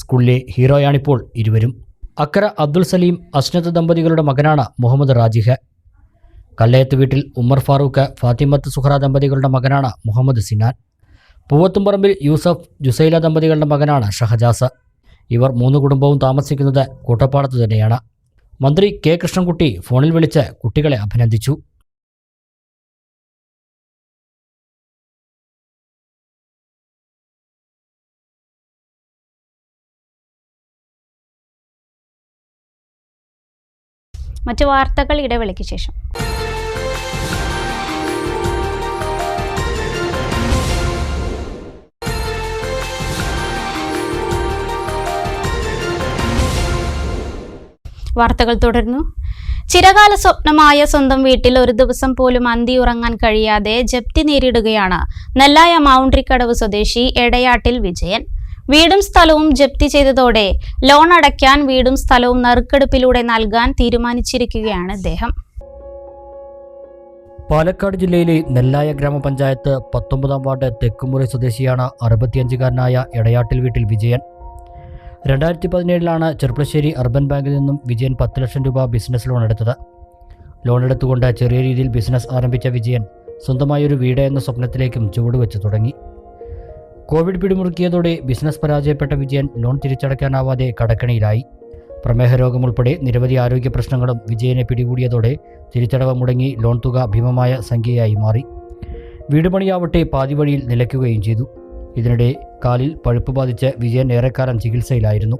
സ്കൂളിലെ ഹീറോയാണിപ്പോൾ ഇരുവരും. അക്കര അബ്ദുൽ സലീം അസ്നത്ത് ദമ്പതികളുടെ മകനാണ് മുഹമ്മദ് റാജിഹ്. കല്ലയത്ത് വീട്ടിൽ ഉമ്മർ ഫാറൂഖ്, ഫാത്തിമത്ത് സുഹറ ദമ്പതികളുടെ മകനാണ് മുഹമ്മദ് സിനാൻ. പൂവത്തുംപറമ്പിൽ യൂസഫ്, ജുസൈല ദമ്പതികളുടെ മകനാണ് ഷഹജാസ്. ഇവർ 3 കുടുംബവും താമസിക്കുന്നത് കൂട്ടപ്പാടത്ത് തന്നെയാണ്. മന്ത്രി കെ കൃഷ്ണൻകുട്ടി ഫോണിൽ വിളിച്ച് കുട്ടികളെ അഭിനന്ദിച്ചു. മറ്റു വാർത്തകൾ ഇടവേളയ്ക്ക് ശേഷം. വാർത്തകൾ തുടരുന്നു. ചിരകാല സ്വപ്നമായ സ്വന്തം വീട്ടിൽ ഒരു ദിവസം പോലും അന്തിയുറങ്ങാൻ കഴിയാതെ ജപ്തി നേരിടുകയാണ് നെല്ലായ മൗണ്ട്രിക്കടവ് സ്വദേശി എടയാട്ടിൽ വിജയൻ. വീടും സ്ഥലവും ജപ്തി ചെയ്തതോടെ ലോൺ അടയ്ക്കാൻ വീടും സ്ഥലവും നറുക്കെടുപ്പിലൂടെ നൽകാൻ തീരുമാനിച്ചിരിക്കുകയാണ് അദ്ദേഹം. പാലക്കാട് ജില്ലയിലെ നെല്ലായ ഗ്രാമപഞ്ചായത്ത് 19-ാം വാർഡ് തെക്കുമുറി സ്വദേശിയാണ് 65-കാരനായ എടയാട്ടിൽ വീട്ടിൽ വിജയൻ. 2017 ചെർപ്പളശ്ശേരി അർബൻ ബാങ്കിൽ നിന്നും വിജയൻ 10 ലക്ഷം രൂപ ബിസിനസ് ലോൺ എടുത്തത്. ലോൺ എടുത്തുകൊണ്ട് ചെറിയ രീതിയിൽ ബിസിനസ് ആരംഭിച്ച വിജയൻ സ്വന്തമായൊരു വീട് എന്ന സ്വപ്നത്തിലേക്കും ചുവടുവെച്ച് തുടങ്ങി. കോവിഡ് പിടിമുറുക്കിയതോടെ ബിസിനസ് പരാജയപ്പെട്ട വിജയൻ ലോൺ തിരിച്ചടയ്ക്കാനാവാതെ കടക്കണിയിലായി. പ്രമേഹ രോഗം ഉൾപ്പെടെ നിരവധി ആരോഗ്യ പ്രശ്നങ്ങളും വിജയനെ പിടികൂടിയതോടെ തിരിച്ചടവ് മുടങ്ങി ലോൺ തുക ഭീമമായ സംഖ്യയായി മാറി. വീട് പണിയാവട്ടെ പാതി വഴിയിൽ നിലയ്ക്കുകയും ചെയ്തു. ഇതിനിടെ കാലിൽ പഴുപ്പ് ബാധിച്ച് വിജയൻ ഏറെക്കാലം ചികിത്സയിലായിരുന്നു.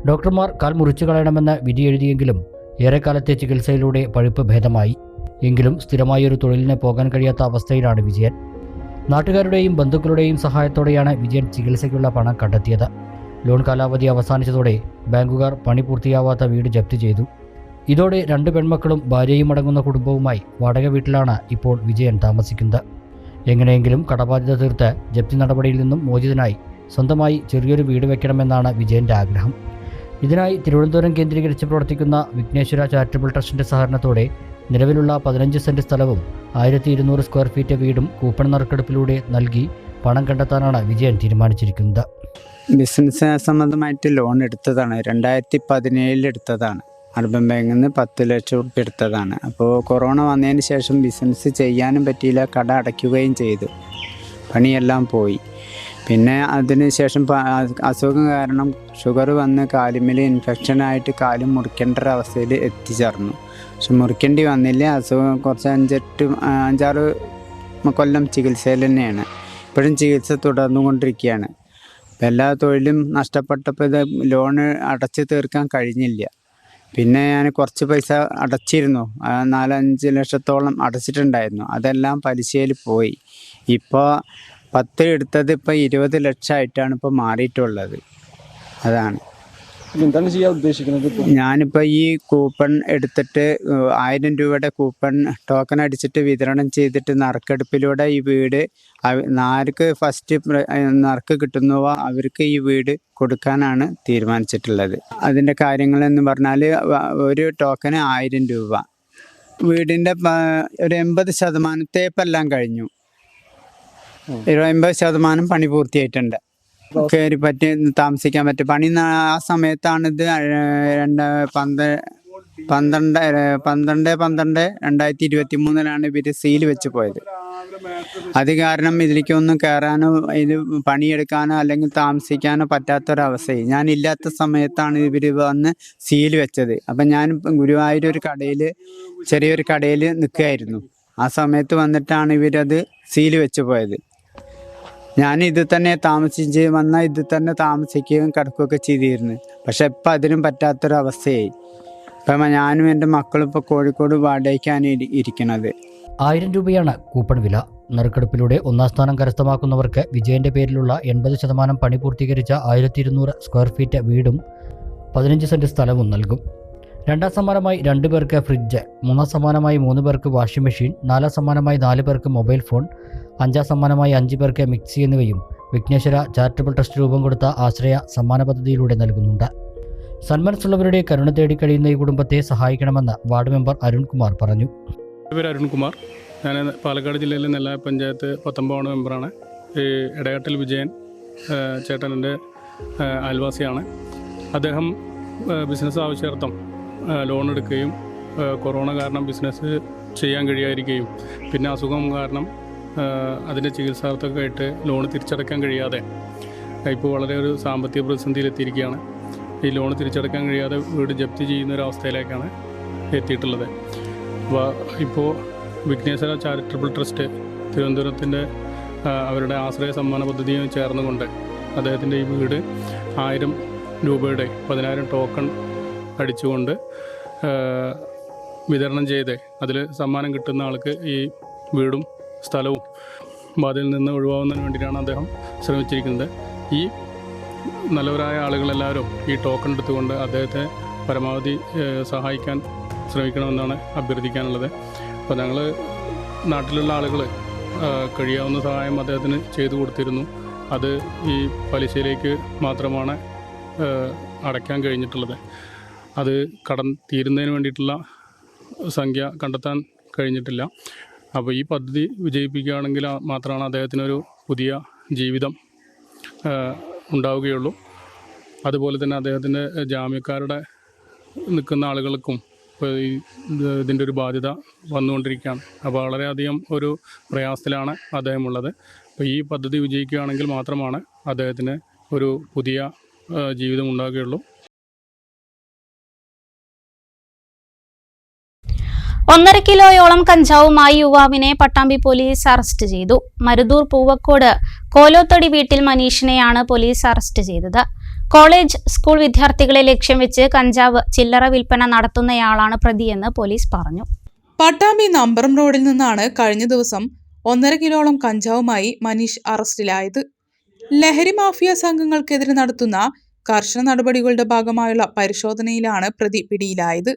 ഡോക്ടർമാർ കാൽ മുറിച്ചു കളയണമെന്ന് വിധി എഴുതിയെങ്കിലും ഏറെക്കാലത്തെ ചികിത്സയിലൂടെ പഴുപ്പ് ഭേദമായി. എങ്കിലും സ്ഥിരമായൊരു തൊഴിലിന് പോകാൻ കഴിയാത്ത അവസ്ഥയിലാണ് വിജയൻ. നാട്ടുകാരുടെയും ബന്ധുക്കളുടെയും സഹായത്തോടെയാണ് വിജയൻ ചികിത്സയ്ക്കുള്ള പണം കണ്ടെത്തിയത്. ലോൺ കാലാവധി അവസാനിച്ചതോടെ ബാങ്കുകാർ പണി പൂർത്തിയാവാത്ത വീട് ജപ്തി ചെയ്തു. ഇതോടെ 2 പെൺമക്കളും ഭാര്യയും അടങ്ങുന്ന കുടുംബവുമായി വാടക വീട്ടിലാണ് ഇപ്പോൾ വിജയൻ താമസിക്കുന്നത്. എങ്ങനെയെങ്കിലും കടബാധ്യത തീർത്ത് ജപ്തി നടപടിയിൽ നിന്നും മോചിതനായി സ്വന്തമായി ചെറിയൊരു വീട് വയ്ക്കണമെന്നാണ് വിജയൻ്റെ ആഗ്രഹം. ഇതിനായി തിരുവനന്തപുരം കേന്ദ്രീകരിച്ച് പ്രവർത്തിക്കുന്ന വിഘ്നേശ്വര ചാരിറ്റബിൾ ട്രസ്റ്റിൻ്റെ സഹകരണത്തോടെ നിലവിലുള്ള 15 സെന്റ് സ്ഥലവും 1200 സ്ക്വയർ ഫീറ്റ് വീടും കൂപ്പൺ നറുക്കെടുപ്പിലൂടെ നൽകി പണം കണ്ടെത്താനാണ് വിജയൻ തീരുമാനിച്ചിരിക്കുന്നത്. ബിസിനസ് സംബന്ധമായിട്ട് ലോൺ എടുത്തതാണ്. 2017 എടുത്തതാണ്. അർബൻ ബാങ്കിൽ നിന്ന് 10 ലക്ഷം രൂപ എടുത്തതാണ്. അപ്പോൾ കൊറോണ വന്നതിന് ശേഷം ബിസിനസ് ചെയ്യാനും പറ്റിയില്ല, കട അടയ്ക്കുകയും ചെയ്തു, പണിയെല്ലാം പോയി. പിന്നെ അതിന് ശേഷം അസുഖം കാരണം ഷുഗർ വന്ന് കാലുമ്മൽ ഇൻഫെക്ഷനായിട്ട് കാലും മുറിക്കേണ്ട ഒരവസ്ഥയിൽ എത്തിച്ചേർന്നു. പക്ഷെ മുറിക്കേണ്ടി വന്നില്ല. അസുഖം കുറച്ച് 5-6 കൊല്ലം ചികിത്സയിൽ തന്നെയാണ്. ഇപ്പോഴും ചികിത്സ തുടർന്നുകൊണ്ടിരിക്കുകയാണ്. എല്ലാ തൊഴിലും നഷ്ടപ്പെട്ടപ്പോൾ ഇത് ലോണ് അടച്ചു തീർക്കാൻ കഴിഞ്ഞില്ല. പിന്നെ ഞാൻ കുറച്ച് പൈസ അടച്ചിരുന്നു, 4-5 ലക്ഷത്തോളം അടച്ചിട്ടുണ്ടായിരുന്നു. അതെല്ലാം പലിശയിൽ പോയി. ഇപ്പോൾ 10 എടുത്തത് ഇപ്പോൾ 20 ലക്ഷമായിട്ടാണ് ഇപ്പോൾ മാറിയിട്ടുള്ളത്. അതാണ്. എന്താണ് ചെയ്യാൻ ഉദ്ദേശിക്കുന്നത്? ഞാനിപ്പോൾ ഈ കൂപ്പൺ എടുത്തിട്ട് 1000 രൂപയുടെ കൂപ്പൺ ടോക്കൺ അടിച്ചിട്ട് വിതരണം ചെയ്തിട്ട് നറുക്കെടുപ്പിലൂടെ ഈ വീട് ആർക്ക് ഫസ്റ്റ് നറുക്ക് കിട്ടുന്നുവോ അവർക്ക് ഈ വീട് കൊടുക്കാനാണ് തീരുമാനിച്ചിട്ടുള്ളത്. അതിൻ്റെ കാര്യങ്ങളെന്ന് പറഞ്ഞാൽ ഒരു ടോക്കന് 1000 രൂപ. വീടിൻ്റെ ഒരു 80% തേപ്പെല്ലാം കഴിഞ്ഞു. 80% പണി പൂർത്തിയായിട്ടുണ്ട്. കയറി പറ്റി താമസിക്കാൻ പറ്റും. പണി ആ സമയത്താണിത് 12/12/2023 ഇവർ സീൽ വെച്ച് പോയത്. അത് കാരണം ഇതിലേക്കൊന്നും കയറാനോ ഇത് പണിയെടുക്കാനോ അല്ലെങ്കിൽ താമസിക്കാനോ പറ്റാത്തൊരവസ്ഥയായി. ഞാനില്ലാത്ത സമയത്താണ് ഇവർ വന്ന് സീൽ വെച്ചത്. അപ്പം ഞാൻ ഗുരുവായൂർ ഒരു കടയിൽ, ചെറിയൊരു കടയിൽ നിൽക്കുകയായിരുന്നു. ആ സമയത്ത് വന്നിട്ടാണ് ഇവരത് സീൽ വെച്ച് പോയത്. ഞാൻ ഇത് തന്നെ താമസിച്ച് വന്നാൽ ഇത് തന്നെ താമസിക്കുകയും കിടക്കുകയൊക്കെ ചെയ്തിരുന്നു. പക്ഷെ ഇപ്പം അതിനും പറ്റാത്തൊരവസ്ഥയായി. ഇപ്പം ഞാനും എൻ്റെ മക്കളും ഇപ്പോൾ കോഴിക്കോട് വാടകയ്ക്കാണ് ഇരിക്കുന്നത്. 1000 രൂപയാണ് കൂപ്പൺ വില. നറുക്കെടുപ്പിലൂടെ 1-ാം സ്ഥാനം കരസ്ഥമാക്കുന്നവർക്ക് വിജയൻ്റെ പേരിലുള്ള 80% പണി പൂർത്തീകരിച്ച 1200 സ്ക്വയർ ഫീറ്റ് വീടും 15 സെന്റ് സ്ഥലവും നൽകും. 2-ാം സമ്മാനമായി 2 പേർക്ക് ഫ്രിഡ്ജ്, 3-ാം സമ്മാനമായി 3 പേർക്ക് വാഷിംഗ് മെഷീൻ, 4-ാം സമ്മാനമായി 4 പേർക്ക് മൊബൈൽ ഫോൺ, 5-ാം സമ്മാനമായി 5 പേർക്ക് മിക്സി എന്നിവയും വിഘ്നേശ്വര ചാരിറ്റബിൾ ട്രസ്റ്റ് രൂപം കൊടുത്ത ആശ്രയ സമ്മാന പദ്ധതിയിലൂടെ നൽകുന്നുണ്ട്. സന്മനസ്സുള്ളവരുടെ കരുണ തേടി കഴിയുന്ന ഈ കുടുംബത്തെ സഹായിക്കണമെന്ന് വാർഡ് മെമ്പർ അരുൺകുമാർ പറഞ്ഞു. എൻ്റെ പേര് അരുൺകുമാർ. ഞാൻ പാലക്കാട് ജില്ലയിലെ നെല്ലായ പഞ്ചായത്ത് 19 മെമ്പറാണ്. ഈ എടയാട്ടിൽ വിജയൻ ചേട്ടൻ എൻ്റെ അയൽവാസിയാണ്. അദ്ദേഹം ബിസിനസ് ആവശ്യാർത്ഥം ലോൺ എടുക്കുകയും കൊറോണ കാരണം ബിസിനസ് ചെയ്യാൻ കഴിയാതിരിക്കുകയും പിന്നെ അസുഖം കാരണം അതിൻ്റെ ചികിത്സാർത്ഥമായിട്ട് ലോൺ തിരിച്ചടക്കാൻ കഴിയാതെ ഇപ്പോൾ വളരെ ഒരു സാമ്പത്തിക പ്രതിസന്ധിയിലെത്തിയിരിക്കുകയാണ്. ഈ ലോൺ തിരിച്ചടക്കാൻ കഴിയാതെ വീട് ജപ്തി ചെയ്യുന്ന ഒരു അവസ്ഥയിലേക്കാണ് എത്തിയിട്ടുള്ളത്. അപ്പോൾ ഇപ്പോൾ വിഘ്നേശ്വര ചാരിറ്റബിൾ ട്രസ്റ്റ് തിരുവനന്തപുരത്തിൻ്റെ അവരുടെ ആശ്രയ സമ്മാന പദ്ധതിയും ചേർന്നുകൊണ്ട് അദ്ദേഹത്തിൻ്റെ ഈ വീട് 1000 രൂപയുടെ 10,000 ടോക്കൺ അടിച്ചുകൊണ്ട് വിതരണം ചെയ്ത് അതിൽ സമ്മാനം കിട്ടുന്ന ആൾക്ക് ഈ വീടും സ്ഥലവും ബാധയിൽ നിന്ന് ഒഴിവാകുന്നതിന് വേണ്ടിയിട്ടാണ് അദ്ദേഹം ശ്രമിച്ചിരിക്കുന്നത്. ഈ നല്ലവരായ ആളുകളെല്ലാവരും ഈ ടോക്കൺ എടുത്തുകൊണ്ട് അദ്ദേഹത്തെ പരമാവധി സഹായിക്കാൻ ശ്രമിക്കണമെന്നാണ് അഭ്യർത്ഥിക്കാനുള്ളത്. അപ്പോൾ ഞങ്ങൾ നാട്ടിലുള്ള ആളുകൾ കഴിയാവുന്ന സഹായം അദ്ദേഹത്തിന് ചെയ്തു കൊടുത്തിരുന്നു. അത് ഈ പലിശയിലേക്ക് മാത്രമാണ് അടയ്ക്കാൻ കഴിഞ്ഞിട്ടുള്ളത്. അത് കടം തീരുന്നതിന് വേണ്ടിയിട്ടുള്ള സംഖ്യ കണ്ടെത്താൻ കഴിഞ്ഞിട്ടില്ല. അപ്പോൾ ഈ പദ്ധതി വിജയിപ്പിക്കുകയാണെങ്കിൽ മാത്രമാണ് അദ്ദേഹത്തിനൊരു പുതിയ ജീവിതം ഉണ്ടാവുകയുള്ളൂ. അതുപോലെ തന്നെ അദ്ദേഹത്തിൻ്റെ ജാമ്യക്കാരുടെ നിൽക്കുന്ന ആളുകൾക്കും ഇപ്പോൾ ഇതിൻ്റെ ഒരു ബാധ്യത വന്നുകൊണ്ടിരിക്കുകയാണ്. അപ്പോൾ വളരെയധികം ഒരു പ്രയാസത്തിലാണ് അദ്ദേഹമുള്ളത്. അപ്പോൾ ഈ പദ്ധതി വിജയിക്കുകയാണെങ്കിൽ മാത്രമാണ് അദ്ദേഹത്തിന് ഒരു പുതിയ ജീവിതം ഉണ്ടാകുകയുള്ളൂ. 1.5 കിലോയോളം കഞ്ചാവുമായി യുവാവിനെ പട്ടാമ്പി പോലീസ് അറസ്റ്റ് ചെയ്തു. മരുതൂർ പൂവക്കോട് കോലോത്തടി വീട്ടിൽ മനീഷിനെയാണ് പോലീസ് അറസ്റ്റ് ചെയ്തത്. കോളേജ് സ്കൂൾ വിദ്യാർത്ഥികളെ ലക്ഷ്യം വെച്ച് കഞ്ചാവ് ചില്ലറ വിൽപ്പന നടത്തുന്നയാളാണ് പ്രതിയെന്ന് പോലീസ് പറഞ്ഞു. പട്ടാമ്പി നമ്പറം റോഡിൽ നിന്നാണ് കഴിഞ്ഞ ദിവസം 1.5 കിലോളം കഞ്ചാവുമായി മനീഷ് അറസ്റ്റിലായത്. ലഹരി മാഫിയ സംഘങ്ങൾക്കെതിരെ നടത്തുന്ന കർശന നടപടികളുടെ ഭാഗമായുള്ള പരിശോധനയിലാണ് പ്രതി പിടിയിലായത്.